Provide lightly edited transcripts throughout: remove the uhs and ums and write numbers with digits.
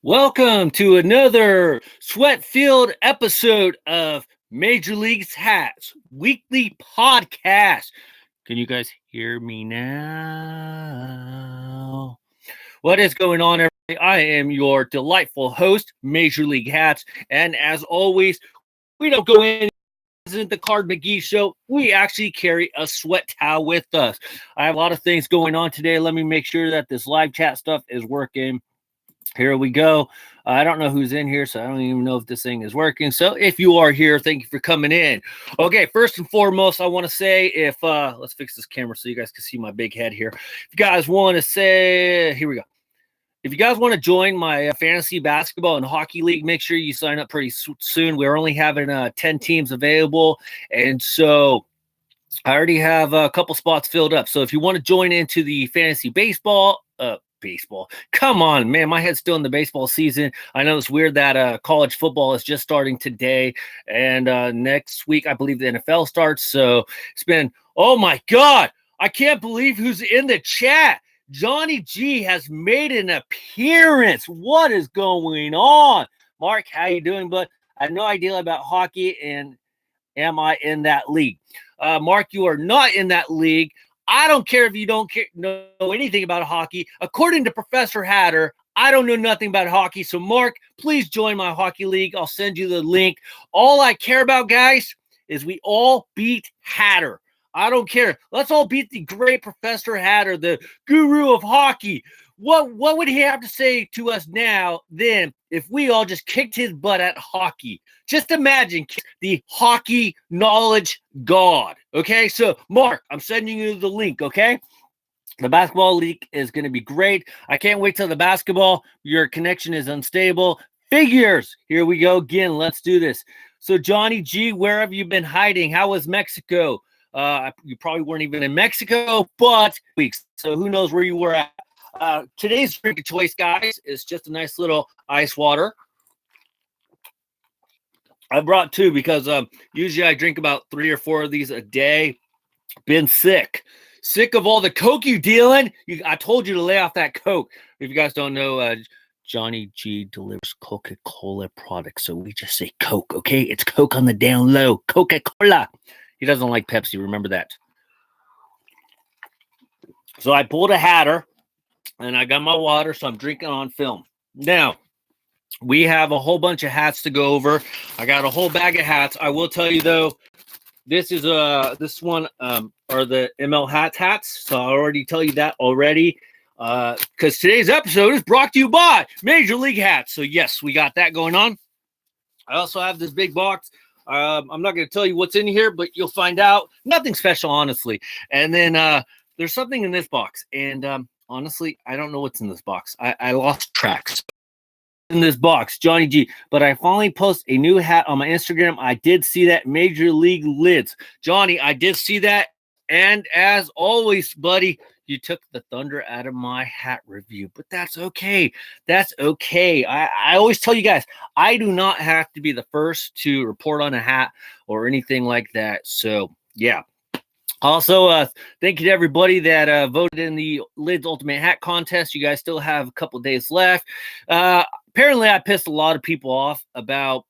Welcome to another sweat-filled episode of Major League's Hatz weekly podcast. Can you guys hear me now? What is going on, everybody? I am your delightful host, Major League Hatz, and as always, we don't go in. Isn't the Card McGee show? We actually carry a sweat towel with us. I have a lot of things going on today. Let me make sure that this live chat stuff is working. Here we go. I don't know who's in here, so I don't even know if this thing is working. So if you are here, thank you for coming in. Okay, first and foremost, I want to say if let's fix this camera so you guys can see my big head here. If you guys want to say, here we go. If you guys want to join my fantasy basketball and hockey league, make sure you sign up pretty soon. We're only having 10 teams available, and so I already have a couple spots filled up. So if you want to join into the fantasy baseball, come on, man, my head's still in the baseball season. I know it's weird that college football is just starting today, and next week I believe the NFL starts. So it's been, oh my God, I can't believe who's in the chat. Johnny G has made an appearance. What is going on? Mark, how you doing, bud? I have no idea about hockey, and am I in that league? Mark, you are not in that league. I don't care if you don't know anything about hockey. According to Professor Hatter, I don't know nothing about hockey. So, Mark, please join my hockey league. I'll send you the link. All I care about, guys, is we all beat Hatter. I don't care. Let's all beat the great Professor Hatter, the guru of hockey. What would he have to say to us now then if we all just kicked his butt at hockey? Just imagine the hockey knowledge god. Okay, so Mark, I'm sending you the link, okay? The basketball league is going to be great. I can't wait till the basketball. Your connection is unstable. Figures. Here we go again. Let's do this. So Johnny G, where have you been hiding? How was Mexico? You probably weren't even in Mexico, but weeks. So who knows where you were at? Today's drink of choice, guys, is just a nice little ice water. I brought two because usually I drink about 3 or 4 of these a day. Been sick of all the Coke you dealing. I told you to lay off that Coke. If you guys don't know, Johnny G delivers Coca-Cola products, so we just say Coke, okay? It's Coke on the down low. Coca-Cola. He doesn't like Pepsi. Remember that. So I pulled a Hatter, and I got my water, so I'm drinking on film. Now, we have a whole bunch of hats to go over. I got a whole bag of hats. I will tell you, though, this is this one are the ML hats. So I'll already tell you that already. Because today's episode is brought to you by Major League Hats. So, yes, we got that going on. I also have this big box. I'm not going to tell you what's in here, but you'll find out. Nothing special, honestly. And then there's something in this box. And honestly, I don't know what's in this box. I lost track in this box, Johnny G. But I finally posted a new hat on my Instagram. I did see that Major League lids. Johnny, I did see that. And as always, buddy, you took the thunder out of my hat review, but that's okay. That's okay. I always tell you guys, I do not have to be the first to report on a hat or anything like that. So, yeah. Also, thank you to everybody that voted in the Lids Ultimate Hat Contest. You guys still have a couple days left. Apparently, I pissed a lot of people off about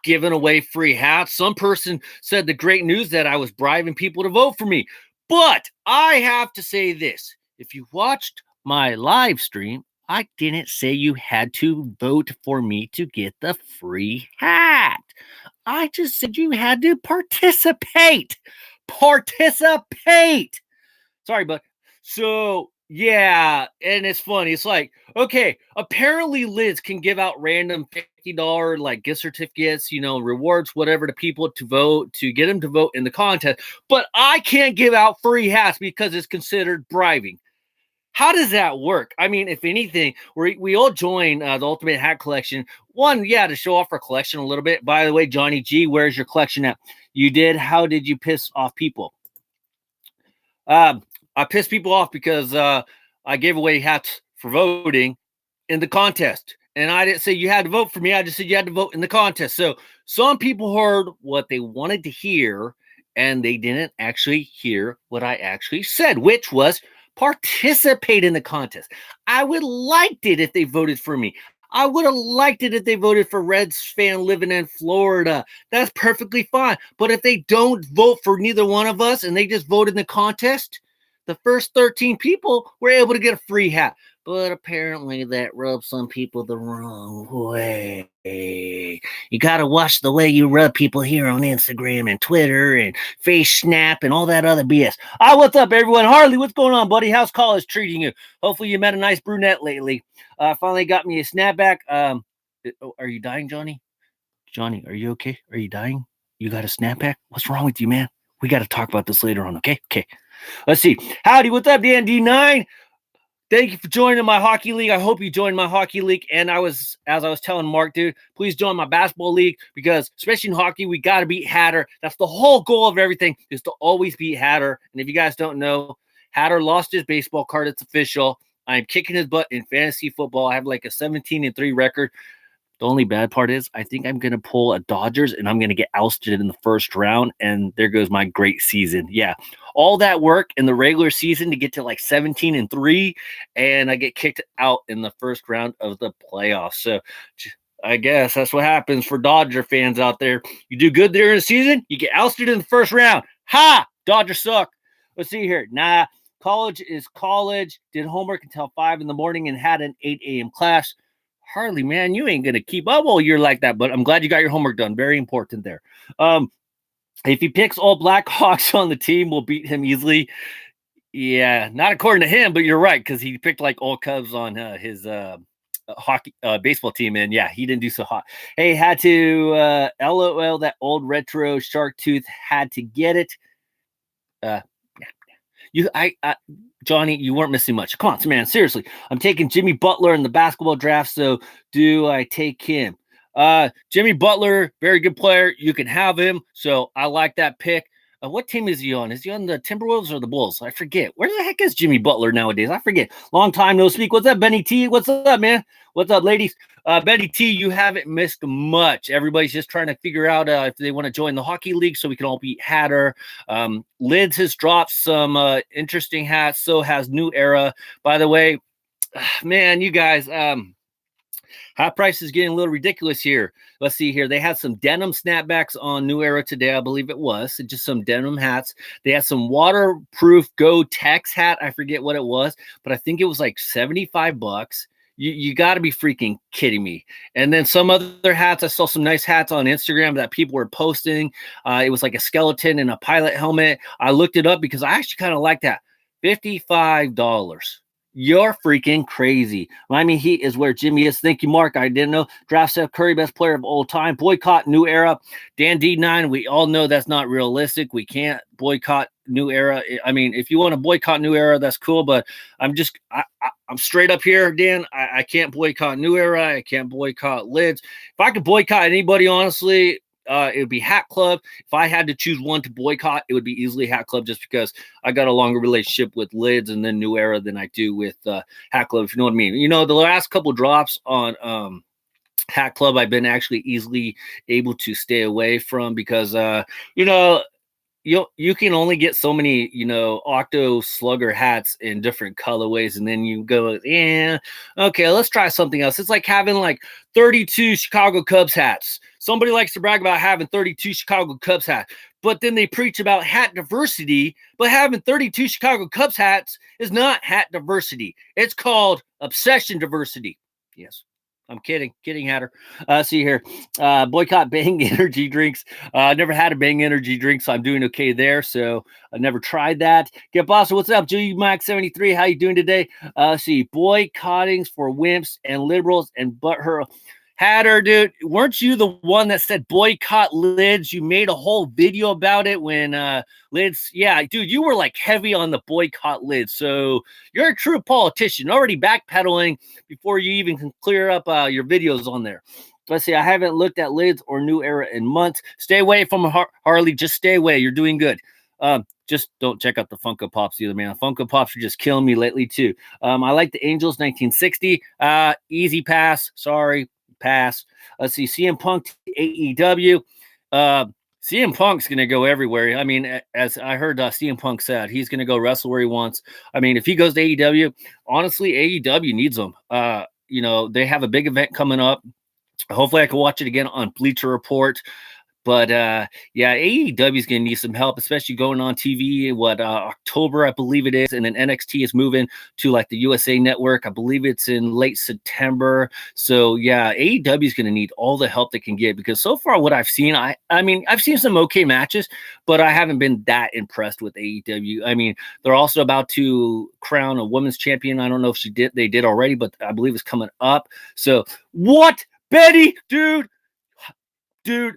giving away free hats. Some person said the great news that I was bribing people to vote for me. But I have to say this. If you watched my live stream, I didn't say you had to vote for me to get the free hat. I just said you had to participate. Sorry, but so yeah, and it's funny. It's like, okay, apparently Liz can give out random $50 like gift certificates, rewards, whatever to people to vote, to get them to vote in the contest, but I can't give out free hats because it's considered bribing. How does that work? I mean, if anything, we all join the Ultimate Hat Collection. One, yeah, to show off our collection a little bit. By the way, Johnny G, where's your collection at? You did. How did you piss off people? I pissed people off because I gave away hats for voting in the contest. And I didn't say you had to vote for me. I just said you had to vote in the contest. So some people heard what they wanted to hear, and they didn't actually hear what I actually said, which was participate in the contest. I would liked it if they voted for me. I would have liked it if they voted for Reds fan living in Florida. That's perfectly fine. But if they don't vote for neither one of us and they just vote in the contest, the first 13 people were able to get a free hat. But apparently that rubs some people the wrong way. You got to watch the way you rub people here on Instagram and Twitter and Face Snap and all that other BS. What's up, everyone? Harley, what's going on, buddy? How's college treating you? Hopefully you met a nice brunette lately. Finally got me a snapback. Are you dying, Johnny? Johnny, are you okay? Are you dying? You got a snapback? What's wrong with you, man? We got to talk about this later on, okay? Okay. Let's see. Howdy, what's up, Dan D9? Thank you for joining my hockey league. I hope you joined my hockey league. And as I was telling Mark, dude, please join my basketball league because especially in hockey, we got to beat Hatter. That's the whole goal of everything is to always beat Hatter. And if you guys don't know, Hatter lost his baseball card. It's official. I'm kicking his butt in fantasy football. I have like a 17-3 record. The only bad part is I think I'm going to pull a Dodgers and I'm going to get ousted in the first round. And there goes my great season. Yeah. All that work in the regular season to get to like 17-3. And I get kicked out in the first round of the playoffs. So I guess that's what happens for Dodger fans out there. You do good during the season, you get ousted in the first round. Ha! Dodgers suck. Let's see here. Nah. College is college. Did homework until 5 in the morning and had an 8 a.m. class. Harley, man, you ain't going to keep up all year like that, but I'm glad you got your homework done. Very important there. If he picks all Blackhawks on the team, we'll beat him easily. Yeah, not according to him, but you're right, because he picked like all Cubs on his hockey baseball team, and yeah, he didn't do so hot. Hey, had to LOL that old retro shark tooth, had to get it. Johnny, you weren't missing much. Come on, man, seriously. I'm taking Jimmy Butler in the basketball draft, so do I take him? Jimmy Butler, very good player. You can have him, so I like that pick. What team is he on? Is he on the Timberwolves or the Bulls? I forget. Where the heck is Jimmy Butler nowadays? I forget. Long time no speak. What's up, Benny T? What's up, man? What's up, ladies? Benny T, you haven't missed much. Everybody's just trying to figure out if they want to join the hockey league so we can all beat Hatter. Lids has dropped some interesting hats. So has New Era. By the way, man, you guys, hat price is getting a little ridiculous here. Let's see here. They had some denim snapbacks on New Era today, I believe it was. Just some denim hats. They had some waterproof Go Tex hat. I forget what it was, but I think it was like $75. You got to be freaking kidding me. And then some other hats. I saw some nice hats on Instagram that people were posting. It was like a skeleton and a pilot helmet. I looked it up because I actually kind of like that. $55. You're freaking crazy. Miami Heat is where Jimmy is. Thank you, Mark. I didn't know. Draft Steph Curry, best player of all time. Boycott New Era. Dan D9, we all know that's not realistic. We can't boycott New Era. I mean, if you want to boycott New Era, that's cool. But I'm straight up here, Dan. I can't boycott New Era. I can't boycott Lids. If I could boycott anybody, honestly, it would be Hat Club. If I had to choose one to boycott, it would be easily Hat Club just because I got a longer relationship with Lids and then New Era than I do with Hat Club, if you know what I mean. You know, the last couple drops on Hat Club, I've been actually easily able to stay away from because, you know, you can only get so many, you know, Octo Slugger hats in different colorways, and then you go, yeah, okay, let's try something else. It's like having like 32 Chicago Cubs hats. Somebody likes to brag about having 32 Chicago Cubs hats, but then they preach about hat diversity, but having 32 Chicago Cubs hats is not hat diversity. It's called obsession diversity. Yes. I'm kidding, Hatter. See here. Boycott Bang energy drinks. I never had a Bang energy drink, so I'm doing okay there. So I never tried that. Get Boss, what's up? Max73, how you doing today? See, boycottings for wimps and liberals and butthurt. Hatter, dude, weren't you the one that said boycott Lids? You made a whole video about it when Lids, yeah, dude, you were like heavy on the boycott Lids. So you're a true politician, already backpedaling before you even can clear up your videos on there. Let's see, I haven't looked at Lids or New Era in months. Stay away from Harley, just stay away. You're doing good. Just don't check out the Funko Pops either, man. Funko Pops are just killing me lately too. I like the Angels 1960. Easy pass. Sorry. Pass. Let's see. CM Punk to AEW. CM Punk's going to go everywhere. I mean, as I heard CM Punk said, he's going to go wrestle where he wants. I mean, if he goes to AEW, honestly, AEW needs him. they have a big event coming up. Hopefully I can watch it again on Bleacher Report. But AEW is going to need some help, especially going on TV. October, I believe it is, and then NXT is moving to like the USA Network. I believe it's in late September. So yeah, AEW is going to need all the help they can get, because so far what I've seen, I mean I've seen some okay matches, but I haven't been that impressed with AEW. I mean, they're also about to crown a women's champion. I don't know if they did already, but I believe it's coming up. So what, Betty, dude,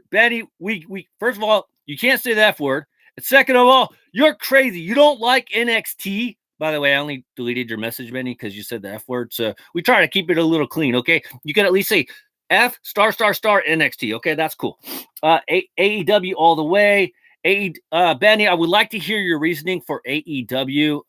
Betty, we first of all, you can't say the F word. And second of all, you're crazy. You don't like NXT. By the way, I only deleted your message, Benny, because you said the F word. So we try to keep it a little clean, okay? You can at least say F * NXT. Okay, that's cool. AEW all the way. Benny, I would like to hear your reasoning for AEW.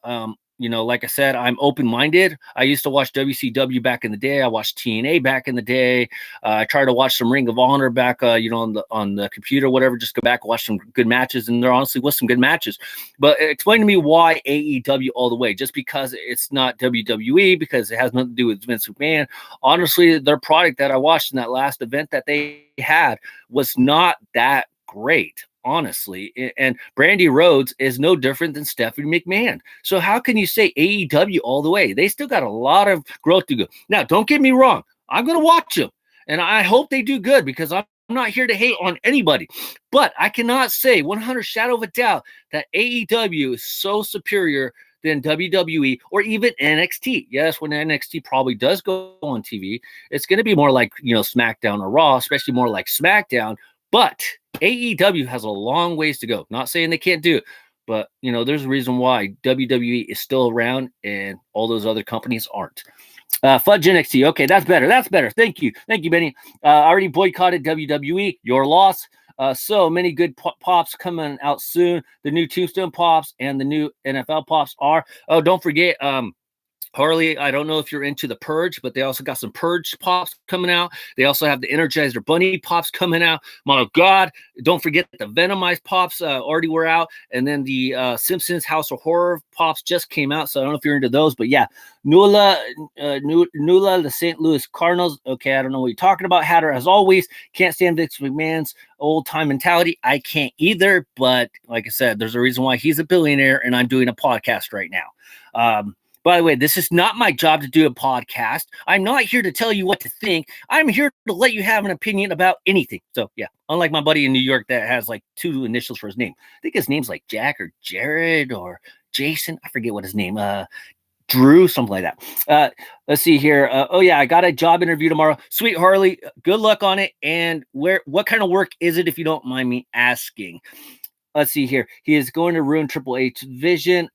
Like I said, I'm open-minded. I used to watch WCW back in the day. I watched TNA back in the day. I tried to watch some Ring of Honor back, on the computer, whatever. Just go back, watch some good matches, and there honestly was some good matches. But explain to me why AEW all the way. Just because it's not WWE, because it has nothing to do with Vince McMahon. Honestly, their product that I watched in that last event that they had was not that great, honestly. And Brandy Rhodes is no different than Stephanie McMahon. So how can you say AEW all the way? They still got a lot of growth to go. Now, don't get me wrong. I'm going to watch them, and I hope they do good, because I'm not here to hate on anybody. But I cannot say 100 shadow of a doubt that AEW is so superior than WWE or even NXT. Yes, when NXT probably does go on TV, it's going to be more like, SmackDown or Raw, especially more like SmackDown. But AEW has a long ways to go. Not saying they can't do it, but there's a reason why WWE is still around and all those other companies aren't. Fudge NXT. Okay, that's better. That's better. Thank you, Benny. Already boycotted WWE. Your loss. So many good pops coming out soon. The new Tombstone pops and the new NFL pops are. Oh, don't forget. Harley, I don't know if you're into the Purge, but they also got some Purge pops coming out. They also have the Energizer Bunny pops coming out. My God, don't forget the Venomized pops already were out. And then the Simpsons House of Horror pops just came out. So I don't know if you're into those, but yeah. Nula, the St. Louis Cardinals. Okay, I don't know what you're talking about. Hatter, as always, can't stand Vince McMahon's old-time mentality. I can't either, but like I said, there's a reason why he's a billionaire, and I'm doing a podcast right now. By the way, this is not my job to do a podcast. I'm not here to tell you what to think. I'm here to let you have an opinion about anything. So, yeah, unlike my buddy in New York that has like 2 initials for his name. I think his name's like Jack or Jared or Jason. I forget what his name Drew, something like that. Let's see here. I got a job interview tomorrow. Sweet Harley, good luck on it. And what kind of work is it, if you don't mind me asking? Let's see here. He is going to ruin Triple H's vision.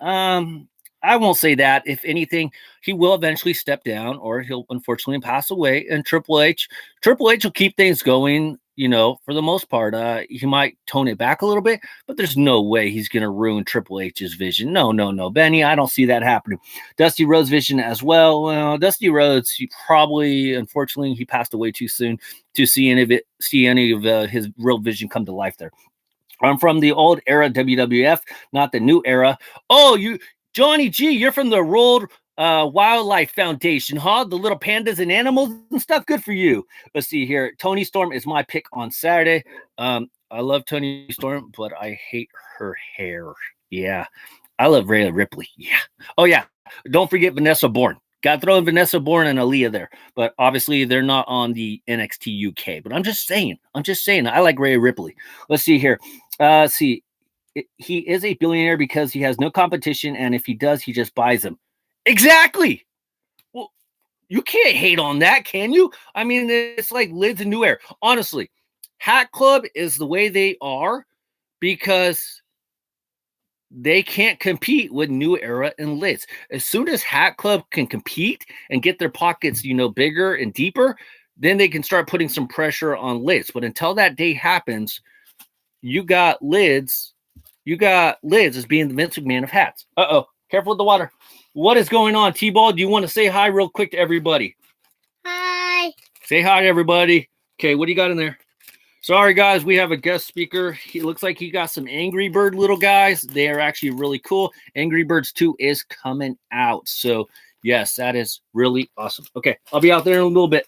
I won't say that. If anything, he will eventually step down, or he'll unfortunately pass away. And Triple H will keep things going, for the most part. He might tone it back a little bit, but there's no way he's going to ruin Triple H's vision. No, Benny, I don't see that happening. Dusty Rhodes' vision as well. Well, Dusty Rhodes, unfortunately, he passed away too soon to see any of his real vision come to life there. I'm from the old era WWF, not the new era. Oh, Johnny G, you're from the World Wildlife Foundation, huh? The little pandas and animals and stuff. Good for you. Let's see here. Toni Storm is my pick on Saturday. I love Toni Storm, but I hate her hair. Yeah. I love Rhea Ripley. Yeah. Oh, yeah. Don't forget Vanessa Bourne. Got to throw in Vanessa Bourne and Aaliyah there. But obviously, they're not on the NXT UK. But I'm just saying. I like Rhea Ripley. Let's see here. He is a billionaire because he has no competition, and if he does, he just buys them. Exactly. Well, you can't hate on that, can you? I mean, it's like Lids and New Era. Honestly, Hat Club is the way they are because they can't compete with New Era and Lids. As soon as Hat Club can compete and get their pockets, bigger and deeper, then they can start putting some pressure on Lids. But until that day happens, you got Lids as being the Vince McMahon of hats. Careful with the water. What is going on, T-Ball? Do you want to say hi real quick to everybody? Hi. Say hi to everybody. Okay, what do you got in there? Sorry, guys, we have a guest speaker. He looks like he got some Angry Bird little guys. They are actually really cool. Angry Birds 2 is coming out, so Yes, that is really awesome. Okay, I'll be out there in a little bit.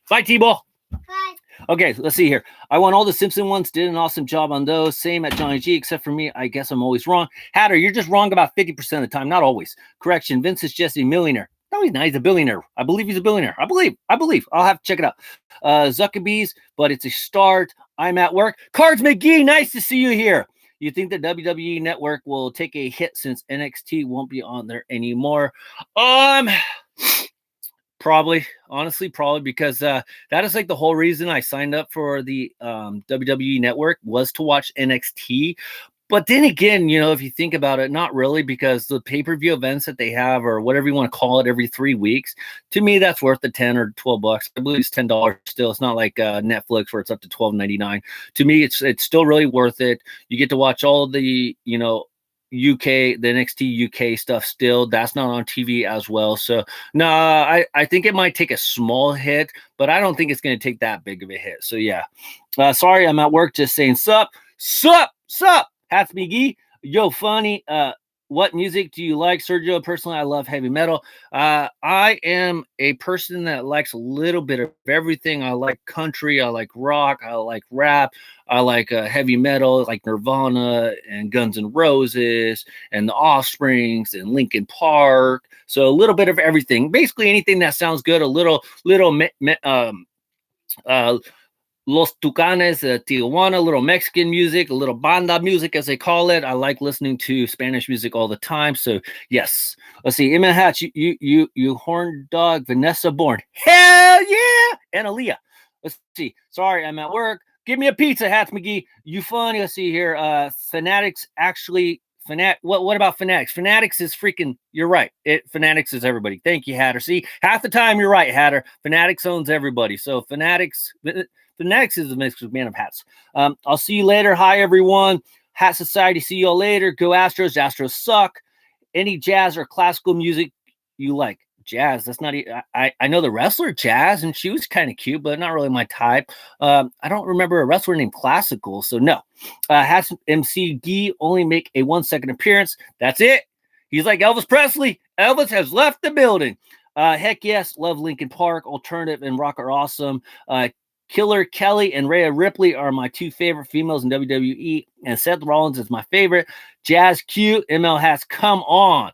Bye, T-Ball. Bye. Okay, let's see here. I won all the Simpson ones, did an awesome job on those. Same at Johnny G, except for me. I guess I'm always wrong. Hatter, you're just wrong about 50% of the time, not always. Correction, Vince is just a millionaire. No, he's not. He's a billionaire. I believe he's a billionaire. I believe. I'll have to check it out. Zuckerbees, but it's a start. I'm at work. Cards McGee, nice to see you here. You think the WWE network will take a hit since NXT won't be on there anymore? Probably, honestly, probably because that is like the whole reason I signed up for the WWE network was to watch NXT. But then again, you know, if you think about it, not really, because the pay-per-view events that they have, or whatever you want to call it, every 3 weeks, to me, that's worth the $10 or $12. I believe it's $10 still. It's not like Netflix where it's up to $12.99. To me, it's still really worth it. You get to watch all the, you know, UK, the NXT UK stuff still. That's not on TV as well. So, no, I think it might take a small hit, but I don't think it's going to take that big of a hit. So, yeah. Sorry, I'm at work just saying sup. Hatz McGee, yo, funny. What music do you like, Sergio? Personally, I love heavy metal. I am a person that likes a little bit of everything. I like country. I like rock. I like rap. I like heavy metal, like Nirvana and Guns N' Roses and the Offsprings and Linkin Park. So a little bit of everything. Basically, anything that sounds good. A little Los Tucanes, Tijuana, little Mexican music, a little banda music, as they call it. I like listening to Spanish music all the time. So yes, let's see. Emma Hatch, you horn dog, Vanessa Bourne. Hell yeah, and Aaliyah. Let's see. Sorry, I'm at work. Give me a pizza, Hatz McGee. You funny. Let's see here. Fanatics actually. What about Fanatics? Fanatics is freaking. You're right. Fanatics is everybody. Thank you, Hatter. See, half the time you're right, Hatter. Fanatics owns everybody. So Fanatics. The next is the Mixed Man of Hats. I'll see you later. Hi, everyone. Hat Society. See you all later. Go Astros. Astros suck. Any jazz or classical music you like? Jazz. That's not. I know the wrestler Jazz, and she was kind of cute, but not really my type. I don't remember a wrestler named Classical, so no. Hats MCD only make a 1 second appearance. That's it. He's like Elvis Presley. Elvis has left the building. Heck yes. Love Linkin Park. Alternative and rock are awesome. Killer Kelly and Rhea Ripley are my two favorite females in WWE, and Seth Rollins is my favorite. Jazz cute. ML Hats, come on.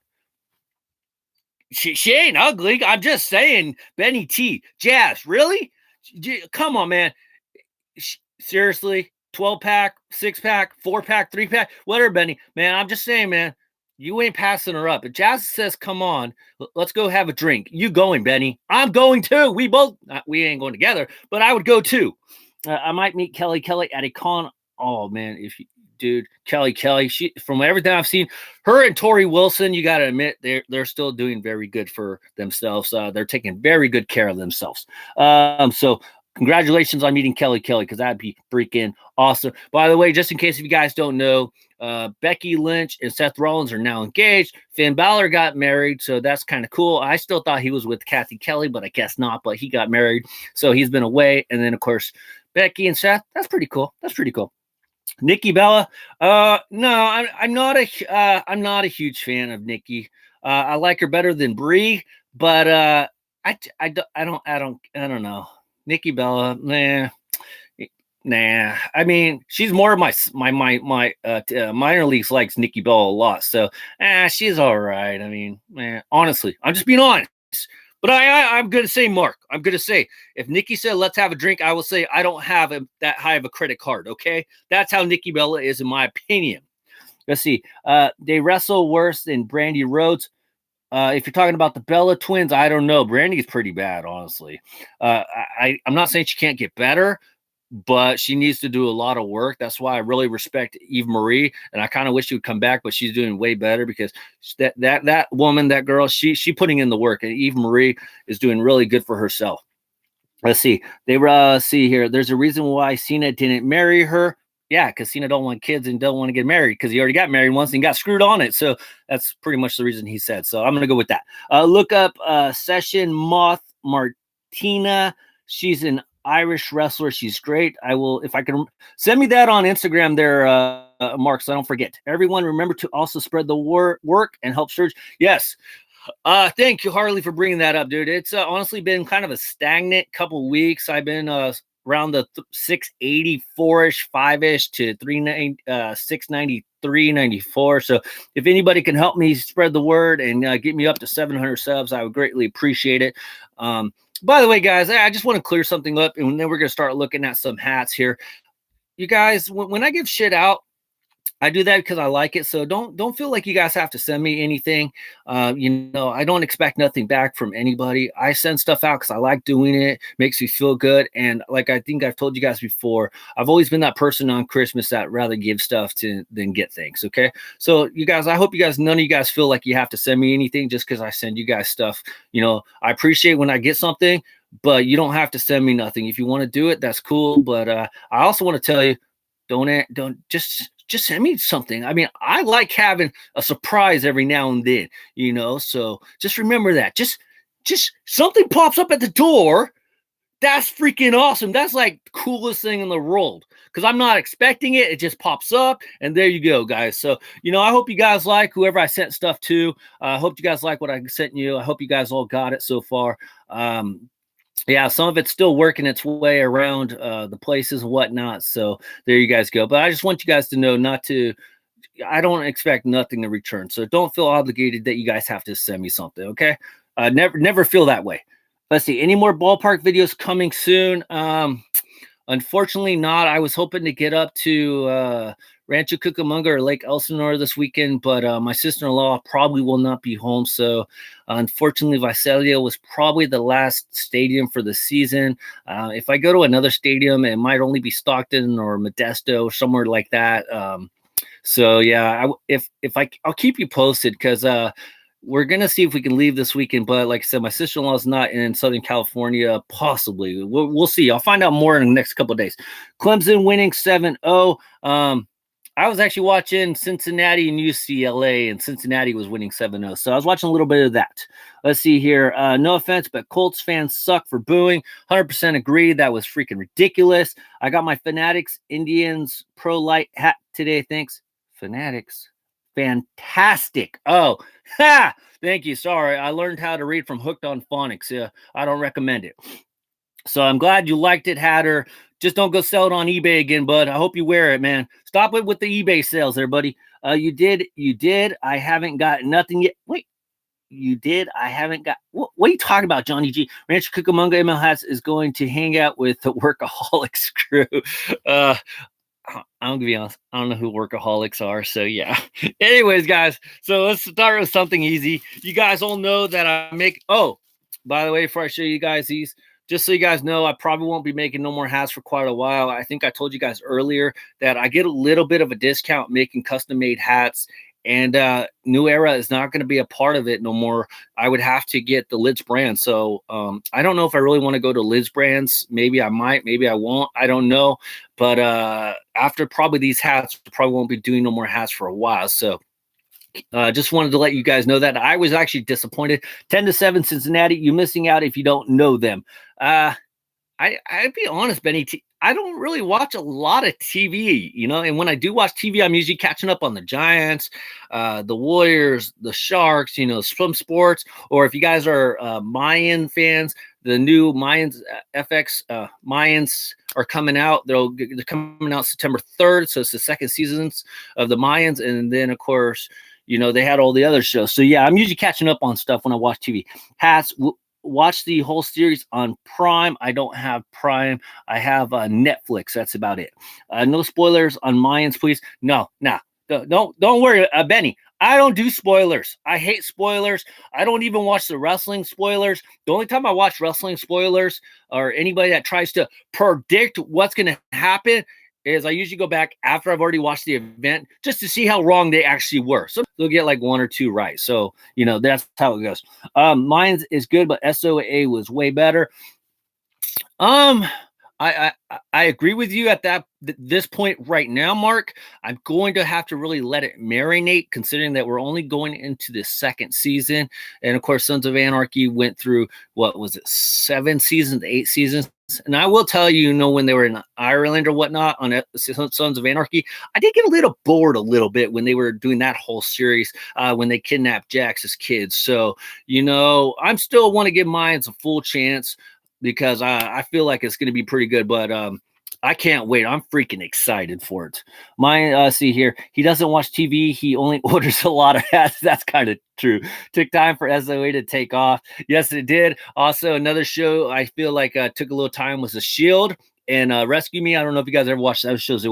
She ain't ugly. I'm just saying, Benny T. Jazz, really? Come on, man. Seriously? 12-pack, 6-pack, 4-pack, 3-pack, whatever, Benny. Man, I'm just saying, man. You ain't passing her up. If Jazz says, come on, let's go have a drink. You going, Benny? I'm going too. We ain't going together, but I would go too. I might meet Kelly at a con. Oh, man, dude, Kelly, she, from everything I've seen, her and Tori Wilson, you got to admit, they're still doing very good for themselves. They're taking very good care of themselves. So congratulations on meeting Kelly, because that'd be freaking awesome. By the way, just in case if you guys don't know, Becky Lynch and Seth Rollins are now engaged. Finn Balor got married, so that's kind of cool. I still thought he was with Kathy Kelly, but I guess not. But he got married, so he's been away. And then, of course, Becky and Seth. That's pretty cool. Nikki Bella. No, I'm not a huge fan of Nikki. I like her better than Brie, but I don't know. Nikki Bella, nah. I mean, she's more of my minor leagues likes Nikki Bella a lot. So, she's all right. I mean, honestly, I'm just being honest. But I'm going to say, Mark, I'm going to say, if Nikki said, let's have a drink, I will say, I don't have that high of a credit card, okay? That's how Nikki Bella is, in my opinion. Let's see. They wrestle worse than Brandy Rhodes. If you're talking about the Bella twins, I don't know. Brandy's pretty bad, honestly. I'm not saying she can't get better, but she needs to do a lot of work. That's why I really respect Eve Marie, and I kind of wish she would come back, but she's doing way better because that woman, that girl, she putting in the work, and Eve Marie is doing really good for herself. Let's see. They see here. There's a reason why Cena didn't marry her. Yeah, because Cena don't want kids and don't want to get married because he already got married once and got screwed on it. So that's pretty much the reason he said. So I'm going to go with that. Look up Session Moth Martina. She's an Irish wrestler. She's great. I will, if I can, send me that on Instagram there, Mark, so I don't forget. Everyone, remember to also spread the work and help Surge. Yes, Thank you, Harley, for bringing that up, dude. It's honestly been kind of a stagnant couple weeks. I've been around the 684-ish, 5-ish to 693, 94. So if anybody can help me spread the word and get me up to 700 subs, I would greatly appreciate it. By the way, guys, I just want to clear something up, and then we're going to start looking at some hats here. You guys, when I give shit out, I do that because I like it. So don't feel like you guys have to send me anything. I don't expect nothing back from anybody. I send stuff out because I like doing it. Makes me feel good. And like I think I've told you guys before, I've always been that person on Christmas that rather give stuff than get things. Okay. So you guys, I hope none of you guys feel like you have to send me anything just because I send you guys stuff. I appreciate when I get something, but you don't have to send me nothing. If you want to do it, that's cool. But I also want to tell you, don't just send me something. I mean, I like having a surprise every now and then, so just remember that. Just something pops up at the door. That's freaking awesome. That's like the coolest thing in the world because I'm not expecting it. It just pops up and there you go, guys. So, I hope you guys like whoever I sent stuff to. I hope you guys like what I sent you. I hope you guys all got it so far. Yeah, some of it's still working its way around the places and whatnot. So there you guys go. But I just want you guys to know I don't expect nothing to return. So don't feel obligated that you guys have to send me something. Okay. Never feel that way. Let's see. Any more ballpark videos coming soon? Unfortunately not. I was hoping to get up to Rancho Cucamonga or Lake Elsinore this weekend, but my sister-in-law probably will not be home. So unfortunately, Visalia was probably the last stadium for the season. If I go to another stadium, it might only be Stockton or Modesto or somewhere like that. So yeah, I'll keep you posted because we're going to see if we can leave this weekend. But like I said, my sister-in-law is not in Southern California, possibly. We'll see. I'll find out more in the next couple of days. Clemson winning 7-0. I was actually watching Cincinnati and UCLA, and Cincinnati was winning 7-0. So I was watching a little bit of that. Let's see here. No offense, but Colts fans suck for booing. 100% agree. That was freaking ridiculous. I got my Fanatics Indians Pro Light hat today. Thanks. Fanatics. Fantastic. Oh, ha! Thank you. Sorry. I learned how to read from Hooked on Phonics. Yeah, I don't recommend it. So I'm glad you liked it, Hatter. Just don't go sell it on eBay again, bud. I hope you wear it, man. Stop it with the eBay sales there, buddy. You did. I haven't got nothing yet. Wait, you did. I haven't got. What are you talking about, Johnny G? Rancho Cucamonga ML Hatz is going to hang out with the Workaholics crew. I'm gonna be honest. I don't know who Workaholics are. So yeah. Anyways, guys. So let's start with something easy. You guys all know that I make. Oh, by the way, before I show you guys these. Just so you guys know, I probably won't be making no more hats for quite a while. I think I told you guys earlier that I get a little bit of a discount making custom-made hats, and New Era is not going to be a part of it no more. I would have to get the Lids brand. So I don't know if I really want to go to Lids brands. Maybe I might, maybe I won't. I don't know. But after probably these hats, I probably won't be doing no more hats for a while. So just wanted to let you guys know that I was actually disappointed. 10-7 Cincinnati. You missing out if you don't know them. I'd be honest, Benny. I don't really watch a lot of TV, and when I do watch TV, I'm usually catching up on the Giants, the Warriors, the Sharks, some sports. Or if you guys are Mayan fans, the new Mayans FX Mayans are coming out. They're coming out September 3rd, so it's the second seasons of the Mayans, and then of course. They had all the other shows. So, yeah, I'm usually catching up on stuff when I watch TV. Hatz, watch the whole series on Prime. I don't have Prime. I have Netflix. That's about it. No spoilers on Mayans, please. No. Don't worry, Benny. I don't do spoilers. I hate spoilers. I don't even watch the wrestling spoilers. The only time I watch wrestling spoilers or anybody that tries to predict what's going to happen is I usually go back after I've already watched the event just to see how wrong they actually were. So they'll get like one or two right. So, that's how it goes. Mine is good, but SOA was way better. I agree with you at this point right now, Mark. I'm going to have to really let it marinate, considering that we're only going into the second season. And of course, Sons of Anarchy went through, what was it, 7 seasons, 8 seasons. And I will tell you, when they were in Ireland or whatnot on Sons of Anarchy, I did get a little bored a little bit when they were doing that whole series when they kidnapped Jax's kids. So, I'm still want to give mine a full chance because I feel like it's going to be pretty good. But I can't wait. I'm freaking excited for it. Mine, see here, he doesn't watch TV. He only orders a lot of hats. That's kind of true. Took time for SOA to take off. Yes, it did. Also, another show I feel like took a little time was The Shield and Rescue Me. I don't know if you guys ever watched those shows.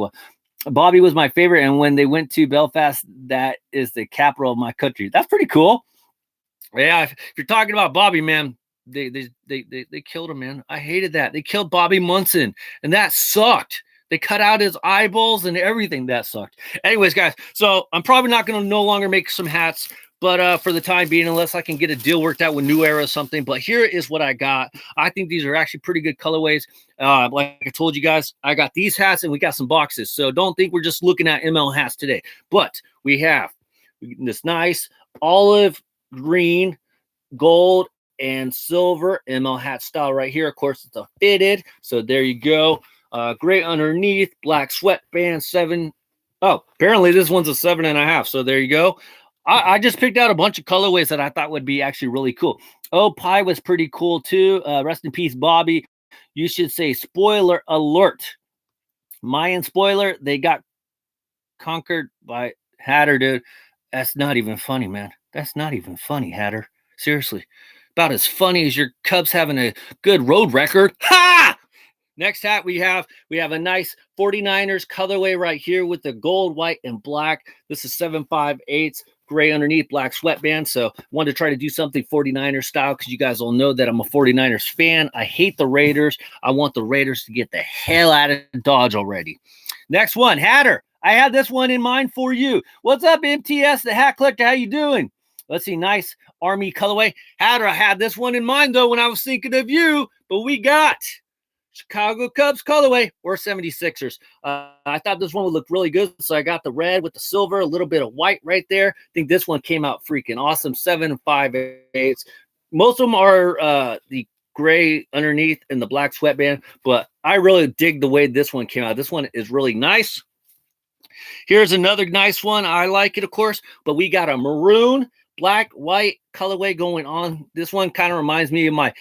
Bobby was my favorite. And when they went to Belfast, that is the capital of my country. That's pretty cool. Yeah, if you're talking about Bobby, man, they killed him, man. I hated that. They killed Bobby Munson, and that sucked. They cut out his eyeballs and everything. That sucked. Anyways, guys, so I'm probably not going to no longer make some hats, but for the time being, unless I can get a deal worked out with New Era or something. But here is what I got. I think these are actually pretty good colorways. Like I told you guys, I got these hats, and we got some boxes. So don't think we're just looking at ML hats today. But we have this nice olive green, gold, and silver ML hat style right here. Of course, it's a fitted, so there you go. Gray underneath, black sweatband, 7. Oh, apparently this one's a 7.5, so there you go. I just picked out a bunch of colorways that I thought would be actually really cool. Oh, pie was pretty cool too. Rest in peace, Bobby. You should say spoiler alert. Mayan spoiler, they got conquered by Hatter, dude. That's not even funny, man. That's not even funny, Hatter. Seriously. About as funny as your Cubs having a good road record. Ha! Next hat we have a nice 49ers colorway right here with the gold, white, and black. This is 7.5/8, gray underneath, black sweatband. So wanted to try to do something 49ers style because you guys all know that I'm a 49ers fan. I hate the Raiders. I want the Raiders to get the hell out of Dodge already. Next one, Hatter. I had this one in mind for you. What's up, MTS, the Hat Collector? How you doing? Let's see, nice Army colorway. Hatter, I had this one in mind, though, when I was thinking of you, but we got Chicago Cubs colorway or 76ers. I thought this one would look really good, so I got the red with the silver, a little bit of white right there. I think this one came out freaking awesome, 7.5/8. Most of them are the gray underneath and the black sweatband, but I really dig the way this one came out. This one is really nice. Here's another nice one. I like it, of course, but we got a maroon, black, white colorway going on. This one kind of reminds me of my,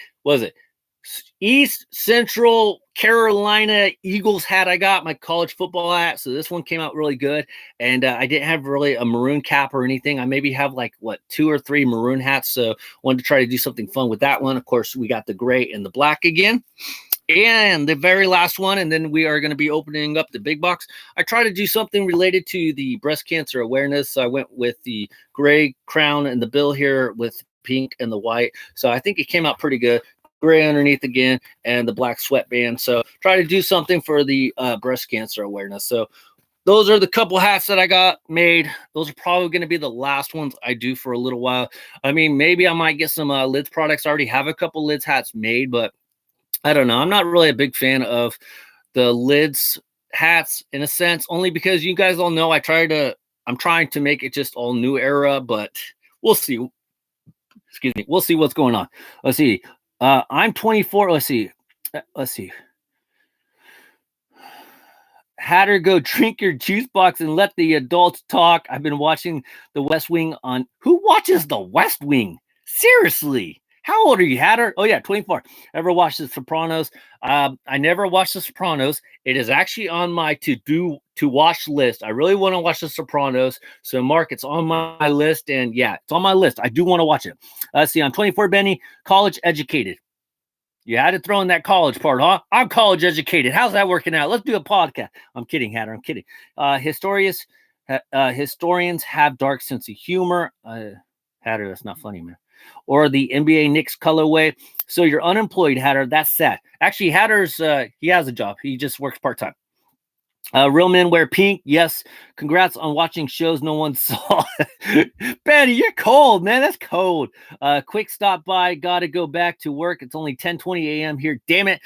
East Central Carolina Eagles hat I got, my college football hat. So this one came out really good. And I didn't have really a maroon cap or anything. I maybe have 2 or 3 maroon hats. So wanted to try to do something fun with that one. Of course, we got the gray and the black again. And the very last one, and then we are going to be opening up the big box. I try to do something related to the breast cancer awareness. So I went with the gray crown and the bill here with pink and the white. So I think it came out pretty good. Gray underneath again and the black sweatband. So try to do something for the breast cancer awareness. So those are the couple hats that I got made. Those are probably going to be the last ones I do for a little while. I mean, maybe I might get some Lids products. I already have a couple Lids hats made, but I don't know. I'm not really a big fan of the Lids hats in a sense, only because you guys all know I'm trying to make it just all New Era, but we'll see. Excuse me. We'll see what's going on. Let's see. I'm 24. Let's see. Hatter, go drink your juice box and let the adults talk. I've been watching The West Wing on. Who watches The West Wing? Seriously. How old are you, Hatter? Oh, yeah, 24. Ever watched The Sopranos? I never watched The Sopranos. It is actually on my to-watch list. I really want to watch The Sopranos. So, Mark, it's on my list. And, yeah, it's on my list. I do want to watch it. Let's see. I'm 24, Benny. College educated. You had to throw in that college part, huh? I'm college educated. How's that working out? Let's do a podcast. I'm kidding, Hatter. I'm kidding. Historians have dark sense of humor. Hatter, that's not funny, man. Or the NBA Knicks colorway. So you're unemployed, Hatter. That's sad. Actually, Hatter's he has a job. He just works part-time. Real men wear pink. Yes. Congrats on watching shows no one saw. Benny, you're cold, man. That's cold. Quick stop by. Gotta go back to work. It's only 10:20 a.m. here. Damn it.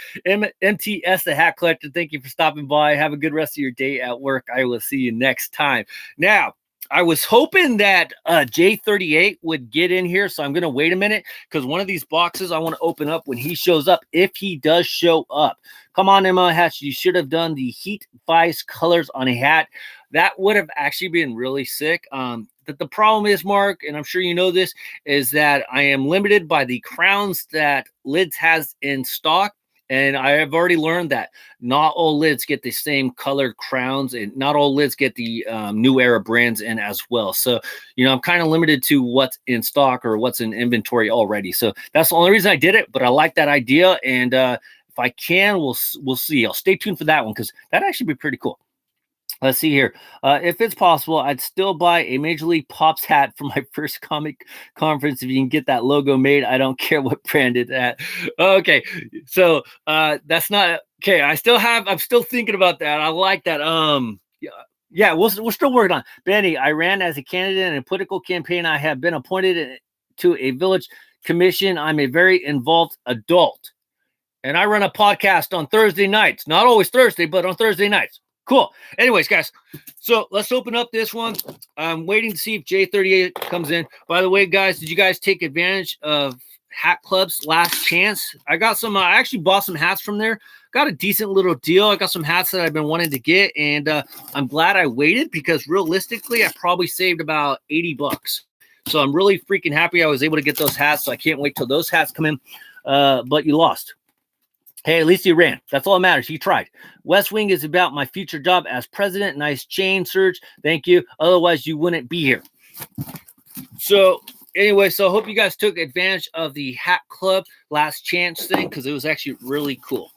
MTS, the Hat Collector. Thank you for stopping by. Have a good rest of your day at work. I will see you next time. Now, I was hoping that J38 would get in here, so I'm going to wait a minute because one of these boxes I want to open up when he shows up, if he does show up. Come on, MLB Hatch, you should have done the Heat Vice colors on a hat. That would have actually been really sick. The problem is, Mark, and I'm sure you know this, is that I am limited by the crowns that Lids has in stock. And I have already learned that not all lids get the same colored crowns, and not all lids get the new era brands in as well. So, I'm kind of limited to what's in stock or what's in inventory already. So that's the only reason I did it. But I like that idea, and if I can, we'll see. I'll stay tuned for that one because that'd actually be pretty cool. Let's see here. If it's possible, I'd still buy a Major League Pops hat for my first comic conference if you can get that logo made. I don't care what brand it's at. Okay, so that's not okay. I'm still thinking about that. I like that. Yeah, we're still working on. Benny, I ran as a candidate in a political campaign. I have been appointed to a village commission. I'm a very involved adult, and I run a podcast on Thursday nights. Not always Thursday, but on Thursday nights. Cool. Anyways, guys, so let's open up this one. I'm waiting to see if J38 comes in. By the way, guys, did you guys take advantage of Hat Club's last chance? I got some. I actually bought some hats from there. Got a decent little deal. I got some hats that I've been wanting to get, and I'm glad I waited because realistically, I probably saved about $80. So I'm really freaking happy I was able to get those hats. So I can't wait till those hats come in. But you lost. Hey, at least you ran. That's all that matters. You tried. West Wing is about my future job as president. Nice chain, Serge. Thank you. Otherwise, you wouldn't be here. So, anyway, so I hope you guys took advantage of the Hat Club last chance thing because it was actually really cool.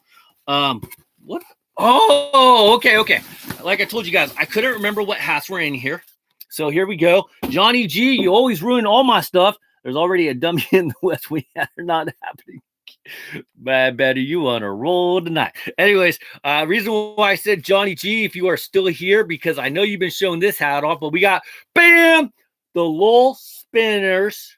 What? Oh, okay. Like I told you guys, I couldn't remember what hats were in here. So here we go. Johnny G, you always ruin all my stuff. There's already a dummy in the West Wing hat. Not happening. Bad Betty, you on a roll tonight. Anyways, reason why I said Johnny G, if you are still here, because I know you've been showing this hat off, but we got, bam, the Lowell Spinners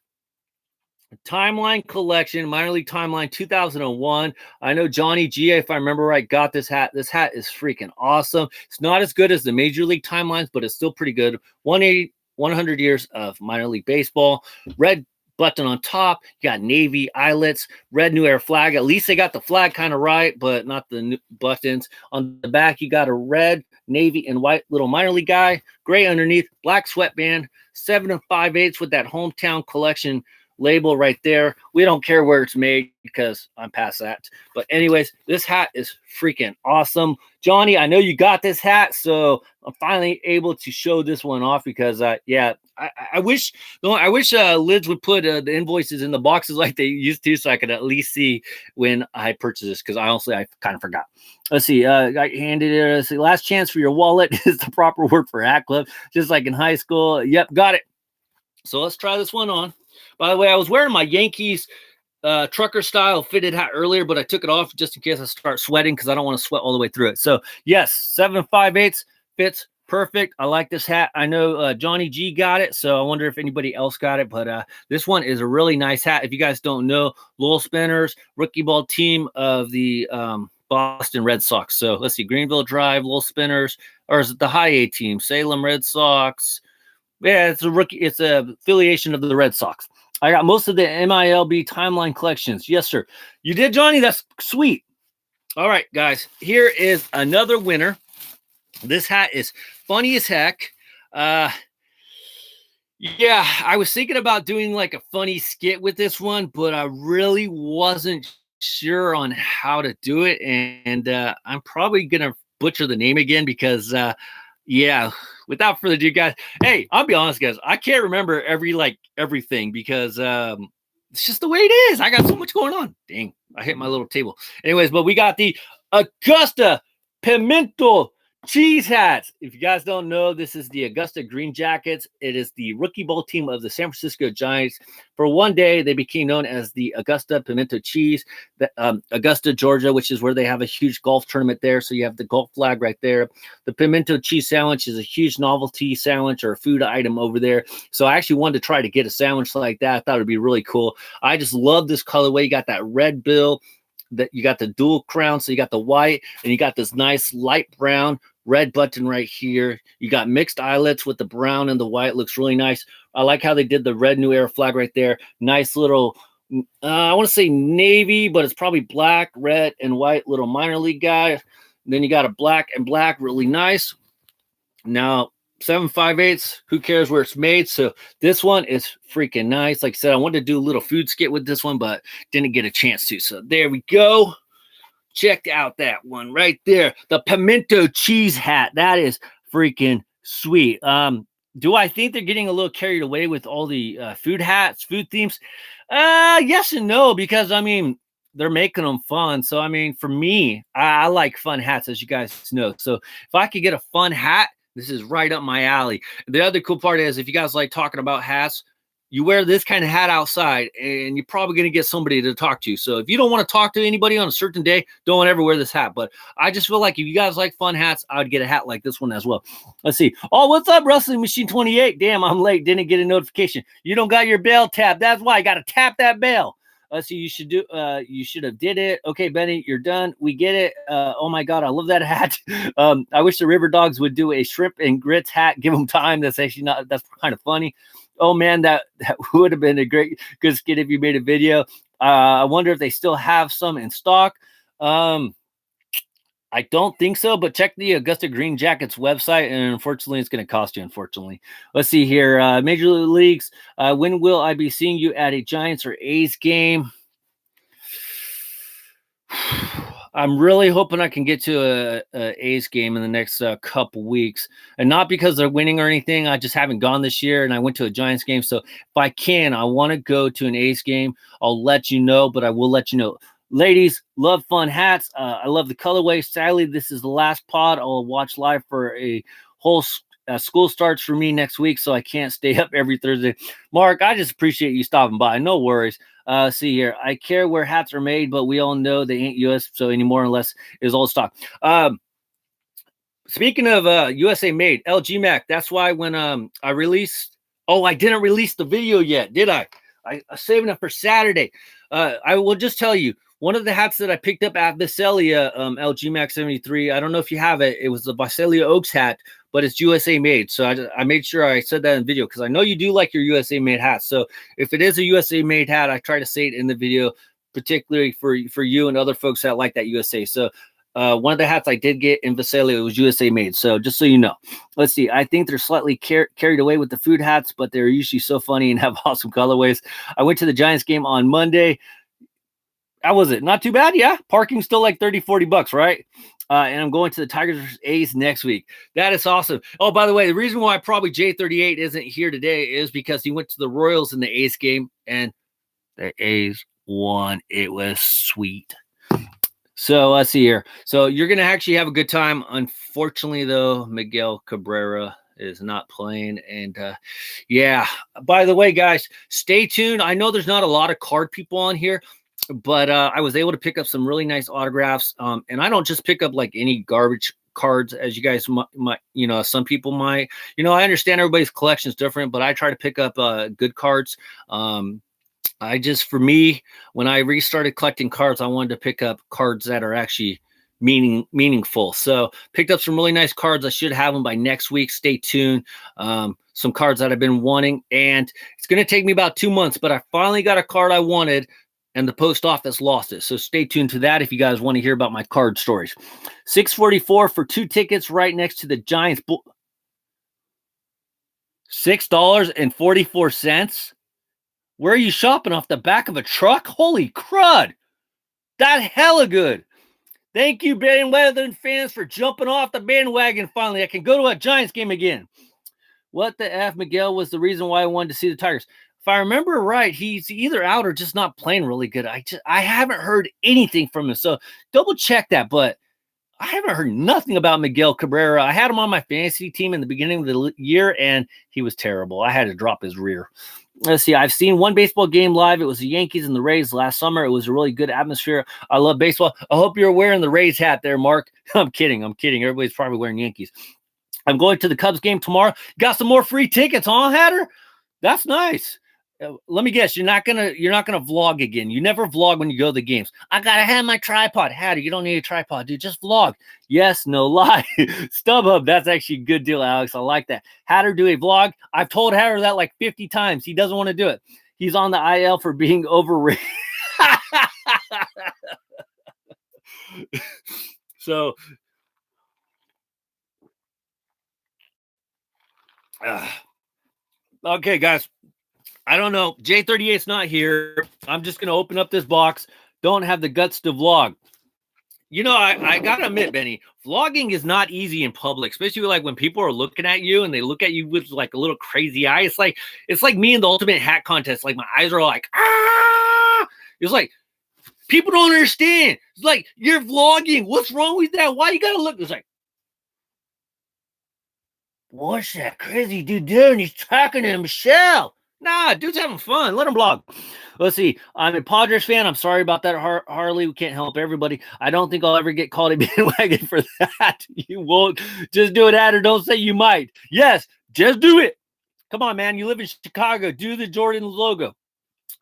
Timeline Collection, Minor League Timeline 2001. I know Johnny G, if I remember right, got this hat. This hat is freaking awesome. It's not as good as the Major League Timelines, but it's still pretty good. 100 years of minor league baseball. Red button on top, you got navy eyelets, red New Era flag. At least they got the flag kind of right, but not the buttons. On the back, you got a red, navy, and white little minor league guy. Gray underneath, black sweatband, 7 5/8 with that hometown collection label right there. We don't care where it's made because I'm past that. But anyways, this hat is freaking awesome. Johnny, I know you got this hat, so I'm finally able to show this one off because, I wish Lids would put the invoices in the boxes like they used to so I could at least see when I purchased this because I kind of forgot. Let's see. I handed it. Let's see, last chance for your wallet is the proper word for Hat Club, just like in high school. Yep, got it. So let's try this one on. By the way, I was wearing my Yankees trucker style fitted hat earlier, but I took it off just in case I start sweating because I don't want to sweat all the way through it. So yes, 7 5/8 fits perfect. I like this hat. I know Johnny G got it, so I wonder if anybody else got it. But this one is a really nice hat. If you guys don't know, Lowell Spinners, rookie ball team of the Boston Red Sox. So let's see, Greenville Drive, Lowell Spinners, or is it the High A team? Salem Red Sox. Yeah, it's a rookie. It's a affiliation of the Red Sox. I got most of the MILB timeline collections. Yes, sir. You did, Johnny? That's sweet. All right, guys. Here is another winner. This hat is funny as heck. Yeah, I was thinking about doing like a funny skit with this one, but I really wasn't sure on how to do it. And I'm probably going to butcher the name again because, yeah, without further ado, guys, hey, I'll be honest, guys, I can't remember everything because it's just the way it is. I got so much going on. Dang, I hit my little table. Anyways, but we got the Augusta Pimento Cheese hats. If you guys don't know, this is the Augusta Green Jackets. It is the rookie ball team of the San Francisco Giants. For one day, they became known as the Augusta Pimento Cheese. Augusta, Georgia, which is where they have a huge golf tournament there. So you have the golf flag right there. The Pimento Cheese sandwich is a huge novelty sandwich or a food item over there. So I actually wanted to try to get a sandwich like that. I thought it would be really cool. I just love this colorway. You got that red bill. That you got the dual crown, so you got the white and you got this nice light brown red button right here. You got mixed eyelets with the brown and the white. Looks really nice. I like how they did the red New Era flag right there. Nice little, I want to say navy, but it's probably black, red, and white little minor league guy. Then you got a black and black, really nice. Now, 7.58, who cares where it's made? So this one is freaking nice. Like I said, I wanted to do a little food skit with this one, but didn't get a chance to. So there we go. Check out that one right there. The pimento cheese hat. That is freaking sweet. Do I think they're getting a little carried away with all the food hats, food themes? Yes and no, because I mean, they're making them fun. So I mean, for me, I like fun hats, as you guys know. So if I could get a fun hat, this is right up my alley. The other cool part is, if you guys like talking about hats, you wear this kind of hat outside and you're probably going to get somebody to talk to. So if you don't want to talk to anybody on a certain day, don't ever wear this hat. But I just feel like if you guys like fun hats, I would get a hat like this one as well. Let's see. Oh, what's up, Wrestling Machine 28? Damn, I'm late. Didn't get a notification. You don't got your bell tapped. That's why I got to tap that bell. Let's see. You should have did it. Okay, Benny, you're done. We get it. Oh my God, I love that hat. I wish the River Dogs would do a shrimp and grits hat. Give them time. That's actually not, that's kind of funny. Oh man, that would have been a good skit if you made a video. I wonder if they still have some in stock. I don't think so, but check the Augusta Green Jackets website, and unfortunately, it's going to cost you, unfortunately. Let's see here. Major Leagues, when will I be seeing you at a Giants or A's game? I'm really hoping I can get to a A's game in the next couple weeks, and not because they're winning or anything. I just haven't gone this year, and I went to a Giants game. So if I can, I want to go to an A's game. I'll let you know, but I will let you know. Ladies, love fun hats. I love the colorway. Sadly, this is the last pod I'll watch live for a whole school starts for me next week, so I can't stay up every Thursday. Mark, I just appreciate you stopping by. No worries. See here. I care where hats are made, but we all know they ain't US so anymore unless it's old stock. Speaking of USA made, LG Mac, that's why when I released, I didn't release the video yet, did I? I'm saving it for Saturday. I will just tell you, one of the hats that I picked up at Visalia, LG Max 73, I don't know if you have it. It was the Visalia Oaks hat, but it's USA made. So I made sure I said that in the video because I know you do like your USA made hats. So if it is a USA made hat, I try to say it in the video, particularly for you and other folks that like that USA. So one of the hats I did get in Visalia was USA made. So just so you know. Let's see. I think they're slightly carried away with the food hats, but they're usually so funny and have awesome colorways. I went to the Giants game on Monday. How was it? Not too bad, yeah. Parking's still like $30-$40, right? And I'm going to the Tigers versus A's next week. That is awesome. Oh, by the way, the reason why probably J38 isn't here today is because he went to the Royals in the A's game, and the A's won. It was sweet. So let's see here. So you're going to actually have a good time. Unfortunately, though, Miguel Cabrera is not playing. And yeah, by the way, guys, stay tuned. I know there's not a lot of card people on here, but I was able to pick up some really nice autographs. And I don't just pick up like any garbage cards, as you guys might, some people might, I understand everybody's collection is different, but I try to pick up good cards. For me, when I restarted collecting cards, I wanted to pick up cards that are actually meaningful. So picked up some really nice cards. I should have them by next week. Stay tuned. Some cards that I've been wanting, and it's going to take me about 2 months, but I finally got a card I wanted, and the post office lost it. So stay tuned to that if you guys want to hear about my card stories. $6.44 for 2 tickets right next to the Giants. $6.44. Where are you shopping? Off the back of a truck? Holy crud. That hella good. Thank you, bandwagon fans, for jumping off the bandwagon finally. I can go to a Giants game again. What the F, Miguel, was the reason why I wanted to see the Tigers? If I remember right, he's either out or just not playing really good. I haven't heard anything from him. So double check that, but I haven't heard nothing about Miguel Cabrera. I had him on my fantasy team in the beginning of the year, and he was terrible. I had to drop his rear. Let's see. I've seen one baseball game live. It was the Yankees and the Rays last summer. It was a really good atmosphere. I love baseball. I hope you're wearing the Rays hat there, Mark. I'm kidding. Everybody's probably wearing Yankees. I'm going to the Cubs game tomorrow. Got some more free tickets, huh, Hatter? That's nice. Let me guess, you're not gonna vlog again. You never vlog when you go to the games. I gotta have my tripod. Hatter, you don't need a tripod, dude. Just vlog. Yes, no lie. StubHub, that's actually a good deal, Alex. I like that. Hatter, do a vlog. I've told Hatter that like 50 times. He doesn't want to do it. He's on the IL for being overrated. So, okay, guys. I don't know. J38's not here. I'm just going to open up this box. Don't have the guts to vlog. You know, I got to admit, Benny, vlogging is not easy in public, especially like when people are looking at you and they look at you with like a little crazy eye. It's like me in the ultimate hat contest. Like my eyes are like, ah! It's like, people don't understand. It's like, you're vlogging. What's wrong with that? Why you got to look? It's like, what's that crazy dude doing? He's talking to Michelle. Nah, dude's having fun. Let him vlog. Let's see. I'm a Padres fan. I'm sorry about that, Harley. We can't help everybody. I don't think I'll ever get called a bandwagon for that. You won't. Just do it, Ad, or don't say you might. Yes, just do it. Come on, man. You live in Chicago. Do the Jordan logo.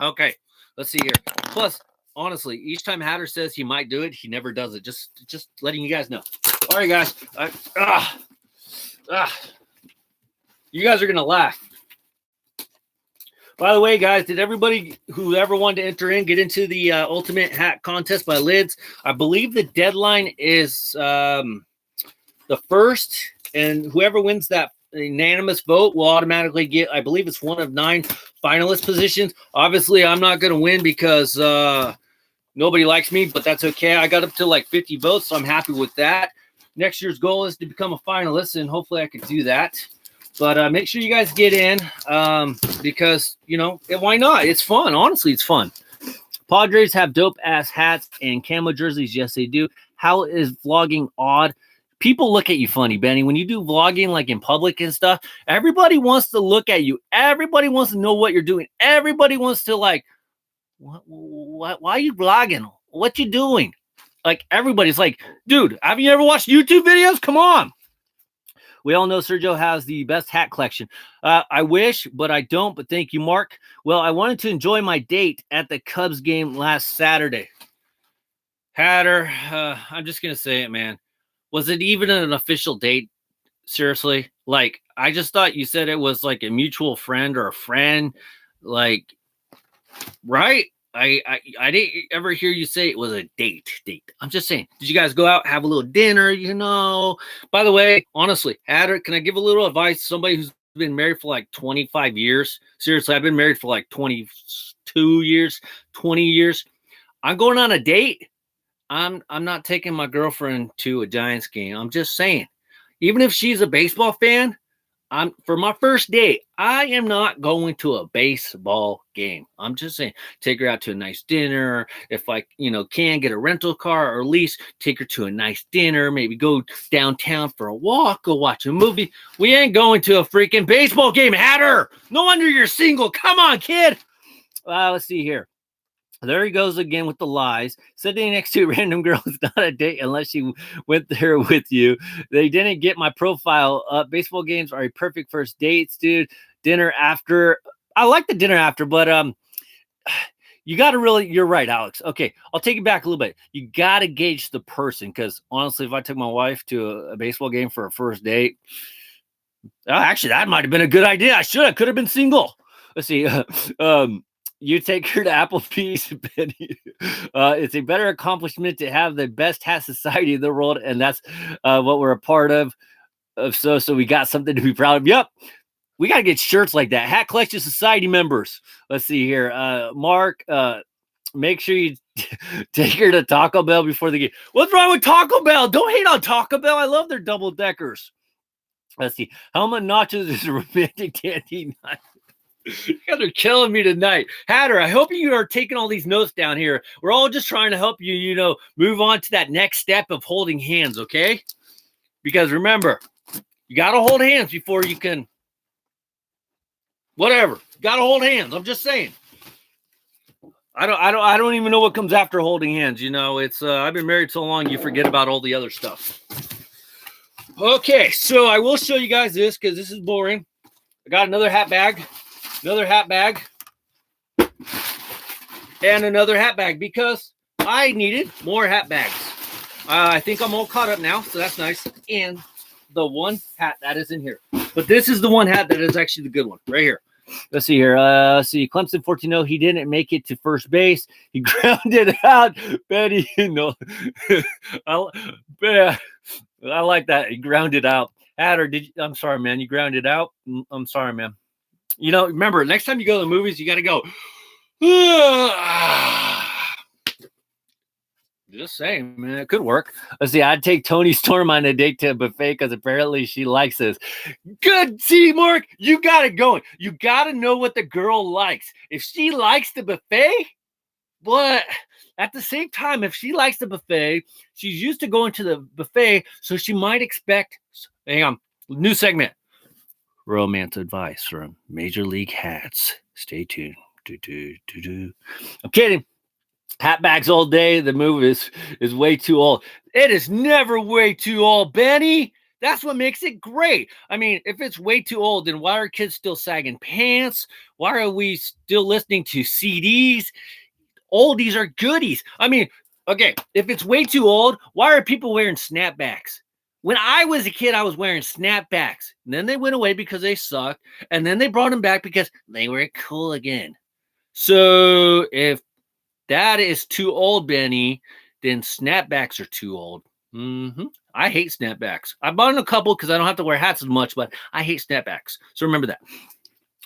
Okay, let's see here. Plus, honestly, each time Hatter says he might do it, he never does it. Just letting you guys know. All right, guys. You guys are going to laugh. By the way, guys, did everybody who ever wanted to enter in get into the Ultimate Hat Contest by Lids? I believe the deadline is the 1st, and whoever wins that unanimous vote will automatically get, I believe it's one of 9 finalist positions. Obviously, I'm not going to win because nobody likes me, but that's okay. I got up to like 50 votes, so I'm happy with that. Next year's goal is to become a finalist, and hopefully I can do that. But make sure you guys get in because, you know, why not? It's fun. Honestly, it's fun. Padres have dope-ass hats and camo jerseys. Yes, they do. How is vlogging odd? People look at you funny, Benny. When you do vlogging, like in public and stuff, everybody wants to look at you. Everybody wants to know what you're doing. Everybody wants to, like, what, why are you vlogging? What you doing? Like, everybody's like, dude, haven't you ever watched YouTube videos? Come on. We all know Sergio has the best hat collection. I wish, but I don't. But thank you, Mark. Well, I wanted to enjoy my date at the Cubs game last Saturday. Hatter, I'm just going to say it, man. Was it even an official date? Seriously? Like, I just thought you said it was like a mutual friend or a friend. Like, right? I didn't ever hear you say it was a date. I'm just saying, did you guys go out, have a little dinner, you know? By the way, honestly, Hatter, can I give a little advice to somebody who's been married for like 25 years? Seriously, I've been married for like 22 years, 20 years. I'm going on a date. I'm not taking my girlfriend to a Giants game. I'm just saying, even if she's a baseball fan, for my first date, I am not going to a baseball game. I'm just saying, take her out to a nice dinner. If I, can get a rental car or at least take her to a nice dinner, maybe go downtown for a walk, go watch a movie. We ain't going to a freaking baseball game, Hatter. No wonder you're single. Come on, kid. Let's see here. There he goes again with the lies. Sitting next to a random girl is not a date unless she went there with you. They didn't get my profile up. Baseball games are a perfect first dates, dude. Dinner after. I like the dinner after, but you got to really, you're right, Alex. Okay, I'll take it back a little bit. You got to gauge the person because honestly, if I took my wife to a baseball game for a first date, actually, that might have been a good idea. I could have been single. Let's see. You take her to Applebee's, Benny. It's a better accomplishment to have the best hat society in the world, and that's what we're a part of. So we got something to be proud of. Yep, we got to get shirts like that. Hat Collection Society members. Let's see here. Mark, make sure you take her to Taco Bell before the game. What's wrong with Taco Bell? Don't hate on Taco Bell. I love their double-deckers. Let's see. Helmet Nachos is a romantic dandy night. You guys are killing me tonight. Hatter, I hope you are taking all these notes down here. We're all just trying to help you, move on to that next step of holding hands, okay? Because remember, you got to hold hands before you can, whatever. Got to hold hands. I'm just saying. I don't even know what comes after holding hands. It's I've been married so long, you forget about all the other stuff. Okay, so I will show you guys this because this is boring. I got another hat bag. and another hat bag because I needed more hat bags. I think I'm all caught up now, so that's nice. And the one hat that is in here. But this is the one hat that is actually the good one right here. Let's see here. Let's see. Clemson 14-0. He didn't make it to first base. He grounded out. Betty, I like that. He grounded out. Hatter, I'm sorry, man. You grounded out. I'm sorry, man. Remember, next time you go to the movies, you got to go. Just saying, man, it could work. Let's see. I'd take Tony Storm on a date to a buffet because apparently she likes this. Good. See, Mark, you got it going. You got to know what the girl likes. If she likes the buffet, but at the same time, if she likes the buffet, she's used to going to the buffet, so she might expect. Hang on. New segment. Romance advice from Major League Hats. Stay tuned. I'm kidding. Hat bags all day. The move is way too old. It is never way too old, Benny. That's what makes it great. I mean, if it's way too old, then why are kids still sagging pants? Why are we still listening to CDs? Oldies are goodies. I mean, okay, if it's way too old, why are people wearing snapbacks? When I was a kid, I was wearing snapbacks. And then they went away because they sucked. And then they brought them back because they were cool again. So if that is too old, Benny, then snapbacks are too old. I hate snapbacks. I bought a couple because I don't have to wear hats as much, but I hate snapbacks. So remember that.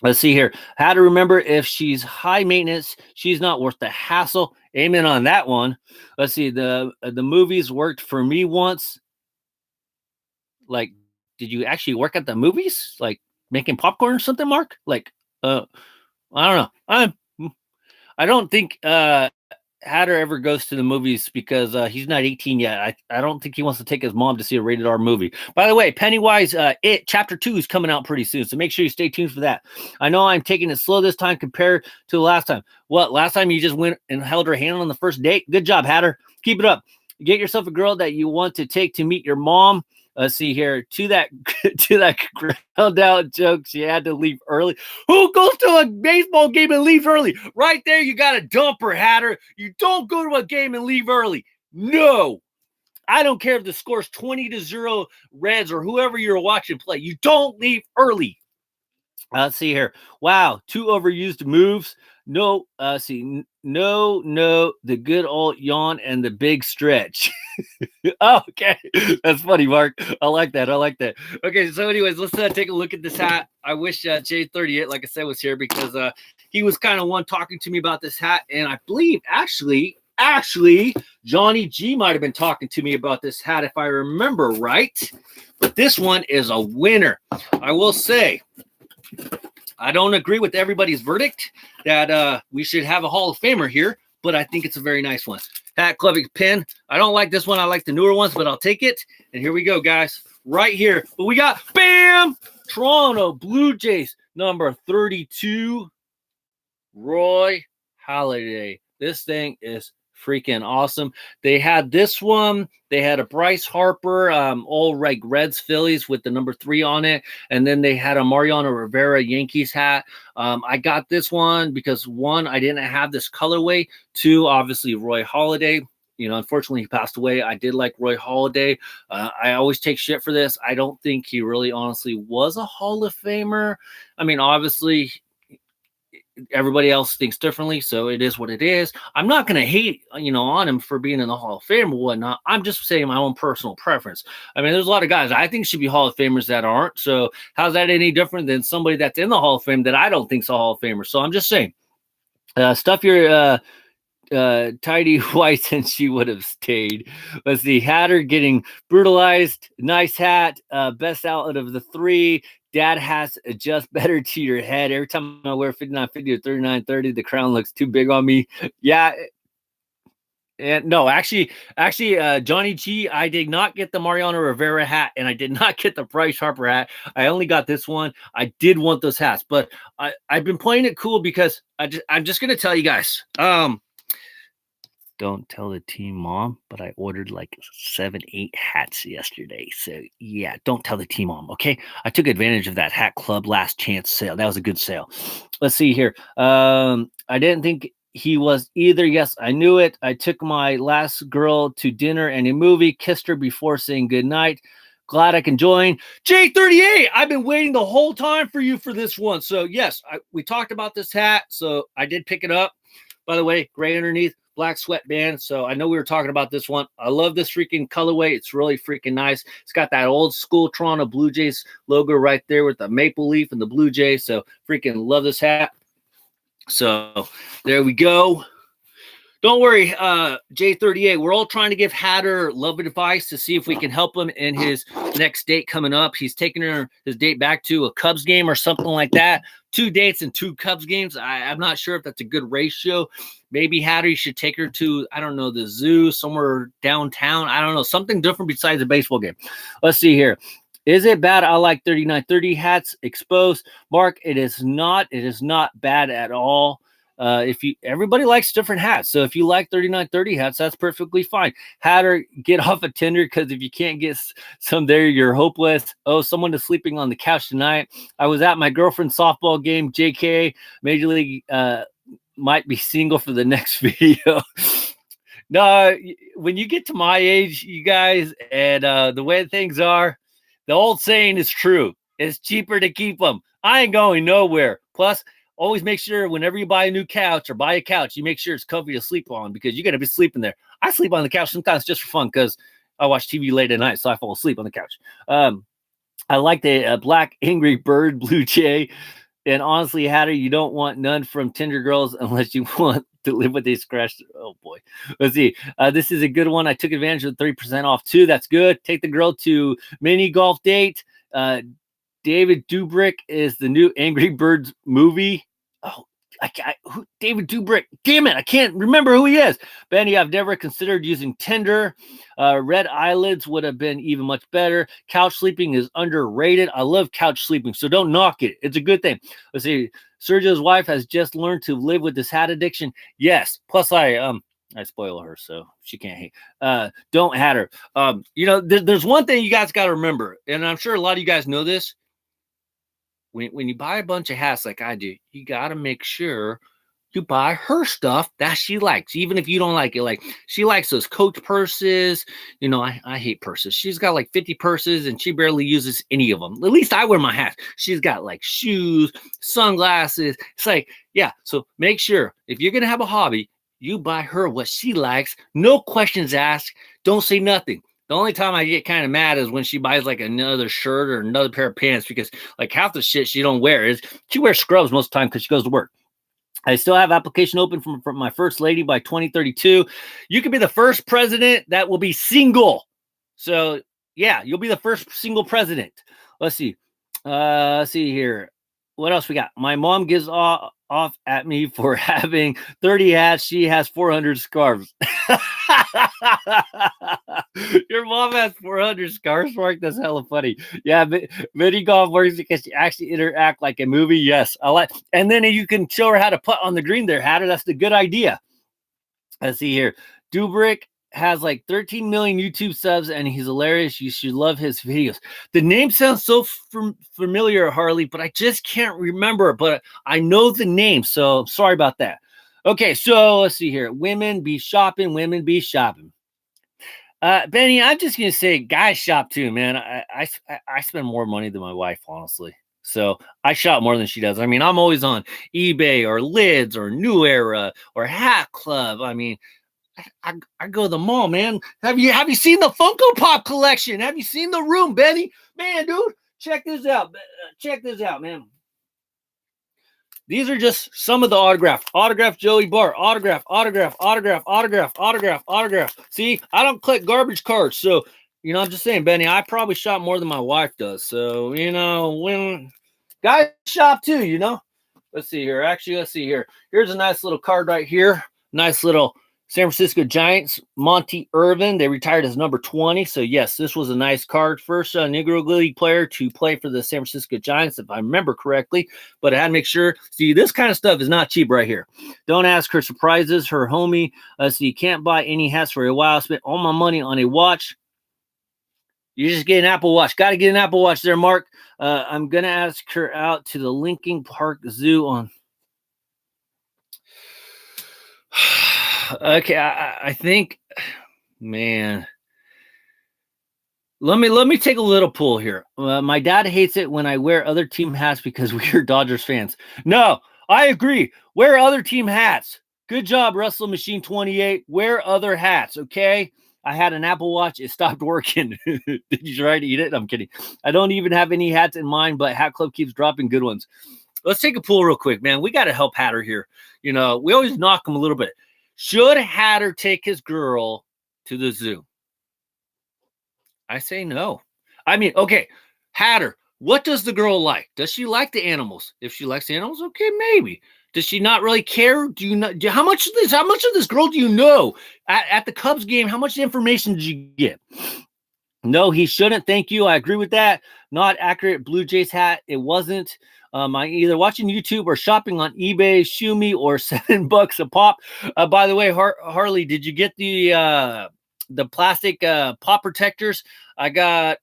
Let's see here. How to remember if she's high maintenance, she's not worth the hassle. Amen on that one. Let's see. The movies worked for me once. Like, did you actually work at the movies? Like making popcorn or something, Mark? Like, I don't know. I don't think Hatter ever goes to the movies because he's not 18 yet. I don't think he wants to take his mom to see a rated R movie. By the way, Pennywise, It Chapter 2 is coming out pretty soon, so make sure you stay tuned for that. I know I'm taking it slow this time compared to the last time. What, last time you just went and held her hand on the first date? Good job, Hatter. Keep it up. Get yourself a girl that you want to take to meet your mom. Let's see here. To that ground out joke, she had to leave early. Who goes to a baseball game and leaves early? Right there, you got a dumper, Hatter. You don't go to a game and leave early. No. I don't care if the score's 20-0 Reds or whoever you're watching play. You don't leave early. Let's see here. Wow, 2 overused moves. No, the good old yawn and the big stretch. Oh, okay. That's funny, Mark. I like that. Okay, so anyways, let's take a look at this hat. I wish J38, like I said, was here because he was kind of one talking to me about this hat. And I believe, actually, Johnny G might have been talking to me about this hat if I remember right. But this one is a winner. I will say, I don't agree with everybody's verdict that we should have a Hall of Famer here, but I think it's a very nice one. Hat Club pen. I don't like this one. I like the newer ones, but I'll take it. And here we go, guys. Right here. But we got, bam, Toronto Blue Jays, number 32, Roy Halladay. This thing is freaking awesome. They had this one. They had a Bryce Harper, all like Reds Phillies with the number 3 on it. And then they had a Mariano Rivera Yankees hat. I got this one because 1, I didn't have this colorway. 2, obviously Roy Halladay. Unfortunately, he passed away. I did like Roy Halladay. I always take shit for this. I don't think he really honestly was a Hall of Famer. I mean, obviously, everybody else thinks differently, so it is what it is. I'm not going to hate, on him for being in the Hall of Fame or whatnot. I'm just saying my own personal preference. I mean, there's a lot of guys I think should be Hall of Famers that aren't. So how's that any different than somebody that's in the Hall of Fame that I don't think's a Hall of Famer? So I'm just saying, stuff your tidy whites and she would have stayed. Let's see, Hatter getting brutalized. Nice hat. Best out of the 3. Dad has adjust better to your head. Every time I wear 5950 or 3930, the crown looks too big on me. Yeah. And no, actually, Johnny G, I did not get the Mariano Rivera hat, and I did not get the Bryce Harper hat. I only got this one. I did want those hats, but I've been playing it cool because I'm just gonna tell you guys. Don't tell the team, Mom, but I ordered like 7-8 hats yesterday. So yeah, don't tell the team, Mom. Okay, I took advantage of that Hat Club last chance sale. That was a good sale. Let's see here. I didn't think he was either. Yes, I knew it. I took my last girl to dinner and a movie, kissed her before saying goodnight. Glad I can join. J38, I've been waiting the whole time for you for this one. So, yes, we talked about this hat, so I did pick it up. By the way, gray underneath, black sweatband. So I know we were talking about this one. I love this freaking colorway. It's really freaking nice. It's got that old school Toronto Blue Jays logo right there with the maple leaf and the Blue Jays. So freaking love this hat. So there we go. Don't worry, J38. We're all trying to give Hatter love advice to see if we can help him in his next date coming up. He's taking his date back to a Cubs game or something like that. 2 dates and 2 Cubs games. I'm not sure if that's a good ratio. Maybe Hatter, you should take her to, I don't know, the zoo somewhere downtown. I don't know, something different besides a baseball game. Let's see here. Is it bad? I like 3930 hats exposed. Mark, it is not. It is not bad at all. Everybody likes different hats. So if you like 3930 hats, that's perfectly fine. Hatter, get off a Tinder, because if you can't get some there, you're hopeless. Oh, someone is sleeping on the couch tonight. I was at my girlfriend's softball game. JK, Major League might be single for the next video. No, when you get to my age, you guys, and the way things are, the old saying is true. It's cheaper to keep them. I ain't going nowhere. Plus, always make sure whenever you buy a new couch or buy a couch, you make sure it's comfy to sleep on, because you're going to be sleeping there. I sleep on the couch sometimes just for fun because I watch TV late at night, so I fall asleep on the couch. I like the black Angry Bird Blue Jay. And honestly, Hatter, you don't want none from Tinder girls unless you want to live with a scratch. Oh, boy. Let's see. This is a good one. I took advantage of 3% off, too. That's good. Take the girl to mini golf date. David Dubrick is the new Angry Birds movie. Oh, David Dubrick. Damn it, I can't remember who he is. Benny, I've never considered using Tinder. Red eyelids would have been even much better. Couch sleeping is underrated. I love couch sleeping, so don't knock it. It's a good thing. Let's see. Sergio's wife has just learned to live with this hat addiction. Yes. Plus, I spoil her, so she can't hate. Don't hat her. There's one thing you guys got to remember, and I'm sure a lot of you guys know this. When you buy a bunch of hats like I do, you got to make sure you buy her stuff that she likes, even if you don't like it. Like, she likes those Coach purses. I hate purses. She's got like 50 purses and she barely uses any of them. At least I wear my hats. She's got like shoes, sunglasses. It's like, yeah. So make sure if you're going to have a hobby, you buy her what she likes. No questions asked. Don't say nothing. The only time I get kind of mad is when she buys like another shirt or another pair of pants, because like half the shit she don't wear is she wears scrubs most of the time because she goes to work. I still have application open from my first lady by 2032. You could be the first president that will be single. So yeah, you'll be the first single president. Let's see. Let's see here. What else we got? My mom gives off at me for having 30 hats. She has 400 scarves. Your mom has 400 scarves, Mark? That's hella funny. Yeah, mini golf works because you actually interact like a movie. Yes, I like. And then you can show her how to putt on the green there, Hatter. That's the good idea. Let's see here. Dubrick has like 13 million YouTube subs, and he's hilarious. You should love his videos. The name sounds so familiar, Harley, but I just can't remember. But I know the name, so sorry about that. Okay, so let's see here. Women be shopping. Women be shopping. Benny, I'm just gonna say, guys shop too, man. I spend more money than my wife, honestly. So I shop more than she does. I mean, I'm always on eBay or Lids or New Era or Hat Club. I mean, I go to the mall, man. Have you seen the Funko Pop collection? Have you seen the room, Benny? Man, dude, check this out. Check this out, man. These are just some of the autograph Joey Bart, autograph. See, I don't collect garbage cards. So, I'm just saying, Benny, I probably shop more than my wife does. So, when guys shop too, Let's see here. Actually, let's see here. Here's a nice little card right here. Nice little San Francisco Giants, Monty Irvin. They retired as number 20. So, yes, this was a nice card. First Negro League player to play for the San Francisco Giants, if I remember correctly. But I had to make sure. See, this kind of stuff is not cheap right here. Don't ask her surprises. Her homie. So you can't buy any hats for a while. I spent all my money on a watch. You just get an Apple Watch. Got to get an Apple Watch there, Mark. I'm going to ask her out to the Lincoln Park Zoo on... Okay, I think, man. Let me take a little pull here. My dad hates it when I wear other team hats because we are Dodgers fans. No, I agree. Wear other team hats. Good job, Wrestle Machine 28. Wear other hats, okay? I had an Apple Watch. It stopped working. Did you try to eat it? I'm kidding. I don't even have any hats in mind, but Hat Club keeps dropping good ones. Let's take a pull real quick, man. We got to help Hatter here. You know, we always knock him a little bit. Should Hatter take his girl to the zoo? I say no. I mean, okay, Hatter, what does the girl like? Does she like the animals? If she likes the animals, okay, maybe. Does she not really care? Do you know how much of this girl do you know? At the Cubs game, how much information did you get? No, he shouldn't. Thank you. I agree with that. Not accurate Blue Jays hat. It wasn't. I either watching YouTube or shopping on eBay, Shumi, or $7 a pop. By the way, Harley, did you get the plastic pop protectors? I got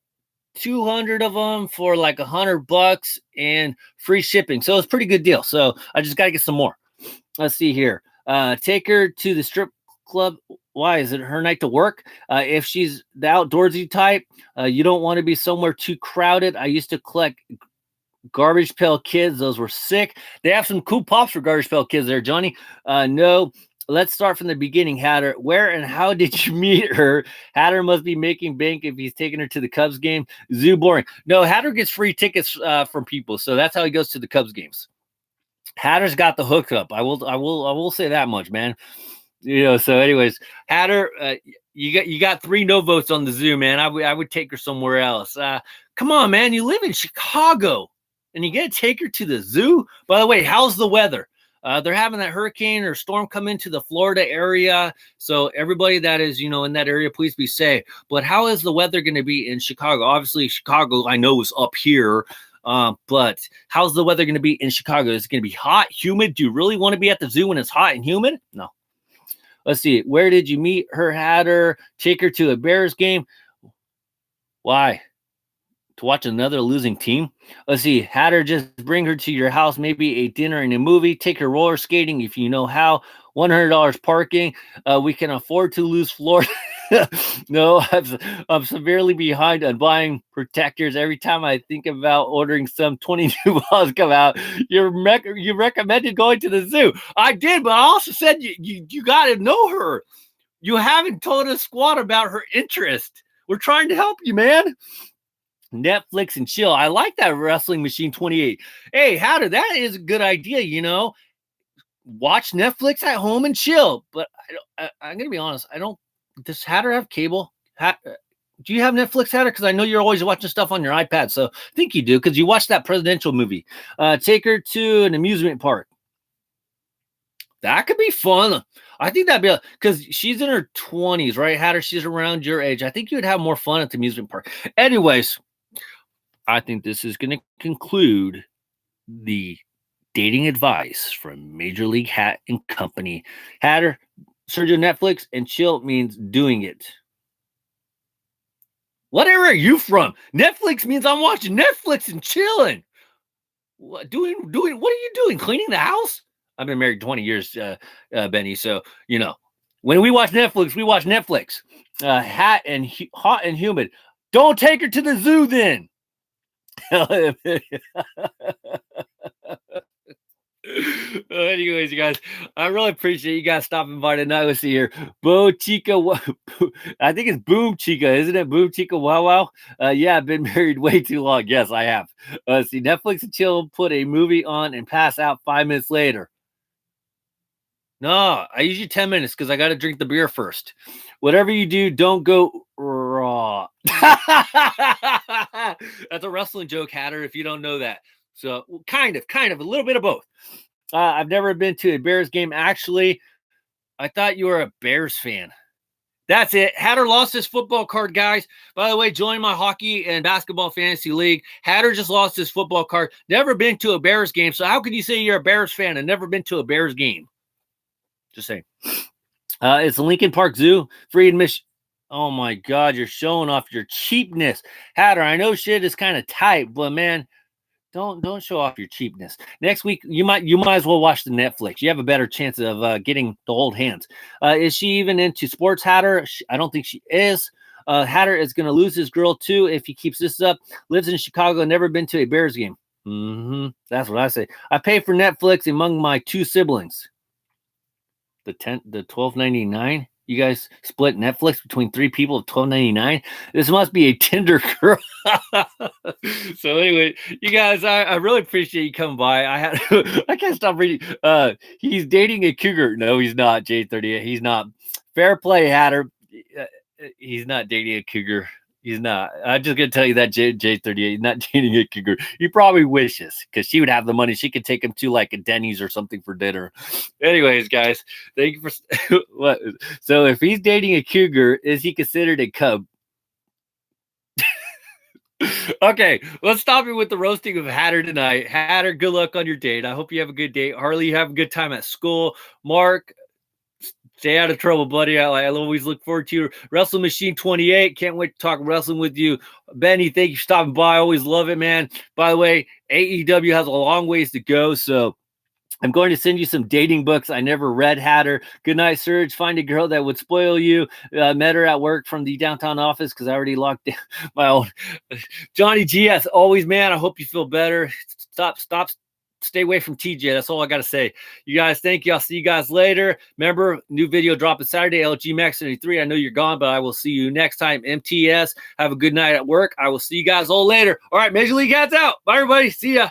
200 of them for like $100 and free shipping. So it's a pretty good deal. So I just got to get some more. Let's see here. Take her to the strip club. Why? Is it her night to work? If she's the outdoorsy type, you don't want to be somewhere too crowded. I used to collect Garbage Pail Kids. Those were sick. They have some cool pops for Garbage Pail Kids there, Johnny. No. Let's start from the beginning, Hatter. Where and how did you meet her? Hatter must be making bank if he's taking her to the Cubs game. Zoo boring. No, Hatter gets free tickets from people, so that's how he goes to the Cubs games. Hatter's got the hookup. I will say that much, man. You know. So, anyways, Hatter, you got 3 no votes on the zoo, man. I would take her somewhere else. Come on, man. You live in Chicago, and you get to take her to the zoo. By the way, how's the weather? They're having that hurricane or storm come into the Florida area. So everybody that is, in that area, please be safe. But how is the weather going to be in Chicago? Obviously, Chicago, I know, is up here. But how's the weather going to be in Chicago? Is it going to be hot, humid? Do you really want to be at the zoo when it's hot and humid? No. Let's see. Where did you meet her, Hatter? Take her to a Bears game. Why? To watch another losing team? Let's see. Hatter, just bring her to your house, maybe a dinner and a movie. Take her roller skating if you know how. $100 parking. We can afford to lose Florida. No, I'm severely behind on buying protectors. Every time I think about ordering some, 22 balls come out. You recommended going to the zoo. I did, but I also said you got to know her. You haven't told us squat about her interest. We're trying to help you, man. Netflix and chill. I like that, Wrestling Machine 28. Hey, Hatter, that is a good idea, Watch Netflix at home and chill. But I'm going to be honest. Does Hatter have cable? Do you have Netflix, Hatter? Because I know you're always watching stuff on your iPad. So I think you do because you watched that presidential movie. Take her to an amusement park. That could be fun. I think that'd be because she's in her 20s, right, Hatter? She's around your age. I think you would have more fun at the amusement park. Anyways, I think this is going to conclude the dating advice from Major League Hat and Company. Hatter, Sergio Netflix, and chill means doing it. What era are you from? Netflix means I'm watching Netflix and chilling. What doing? What are you doing? Cleaning the house? I've been married 20 years, Benny. So when we watch Netflix, we watch Netflix. Hot and humid. Don't take her to the zoo then. Anyways, you guys, I really appreciate you guys stopping by tonight. Let's see here. Bo Chica, I think it's Boom Chica, isn't it? Boom Chica, wow. Yeah, I've been married way too long. Yes, I have. Let's see. Netflix and chill, put a movie on and pass out 5 minutes later. No, I usually 10 minutes because I got to drink the beer first. Whatever you do, don't go raw. That's a wrestling joke, Hatter, if you don't know that. So kind of, a little bit of both. I've never been to a Bears game. Actually, I thought you were a Bears fan. That's it. Hatter lost his football card, guys. By the way, join my hockey and basketball fantasy league. Hatter just lost his football card. Never been to a Bears game. So how can you say you're a Bears fan and never been to a Bears game? Just saying. It's the Lincoln Park Zoo. Free admission. Oh, my God. You're showing off your cheapness. Hatter, I know shit is kind of tight, but, man, Don't show off your cheapness. Next week, you might as well watch the Netflix. You have a better chance of getting the old hands. Is she even into sports, Hatter? I don't think she is. Hatter is going to lose his girl too if he keeps this up. Lives in Chicago, never been to a Bears game. That's what I say. I pay for Netflix among my 2 siblings. The $12.99. You guys split Netflix between 3 people of $12.99. This must be a Tinder girl. So anyway, you guys, I really appreciate you coming by. I can't stop reading. He's dating a cougar. No, he's not. J38. He's not. Fair play, Hatter. He's not dating a cougar. He's not. I'm just gonna tell you that J38. He's not dating a cougar. He probably wishes, because she would have the money. She could take him to like a Denny's or something for dinner. Anyways, guys, thank you for what. So if he's dating a cougar, is he considered a cub? Okay, let's stop it with the roasting of Hatter tonight. Hatter, good luck on your date. I hope you have a good date. Harley, you have a good time at school. Mark, stay out of trouble, buddy. I always look forward to you. Wrestle Machine 28. Can't wait to talk wrestling with you. Benny, thank you for stopping by. I always love it, man. By the way, AEW has a long ways to go, so I'm going to send you some dating books I never read, Hatter. Good night, Serge. Find a girl that would spoil you. Met her at work from the downtown office because I already locked down my own. Johnny G, as always, man, I hope you feel better. Stop. Stay away from TJ. That's all I got to say. You guys, thank you. I'll see you guys later. Remember, new video dropping Saturday, LG Max 73. I know you're gone, but I will see you next time. MTS, have a good night at work. I will see you guys all later. All right, Major League Hats out. Bye, everybody. See ya.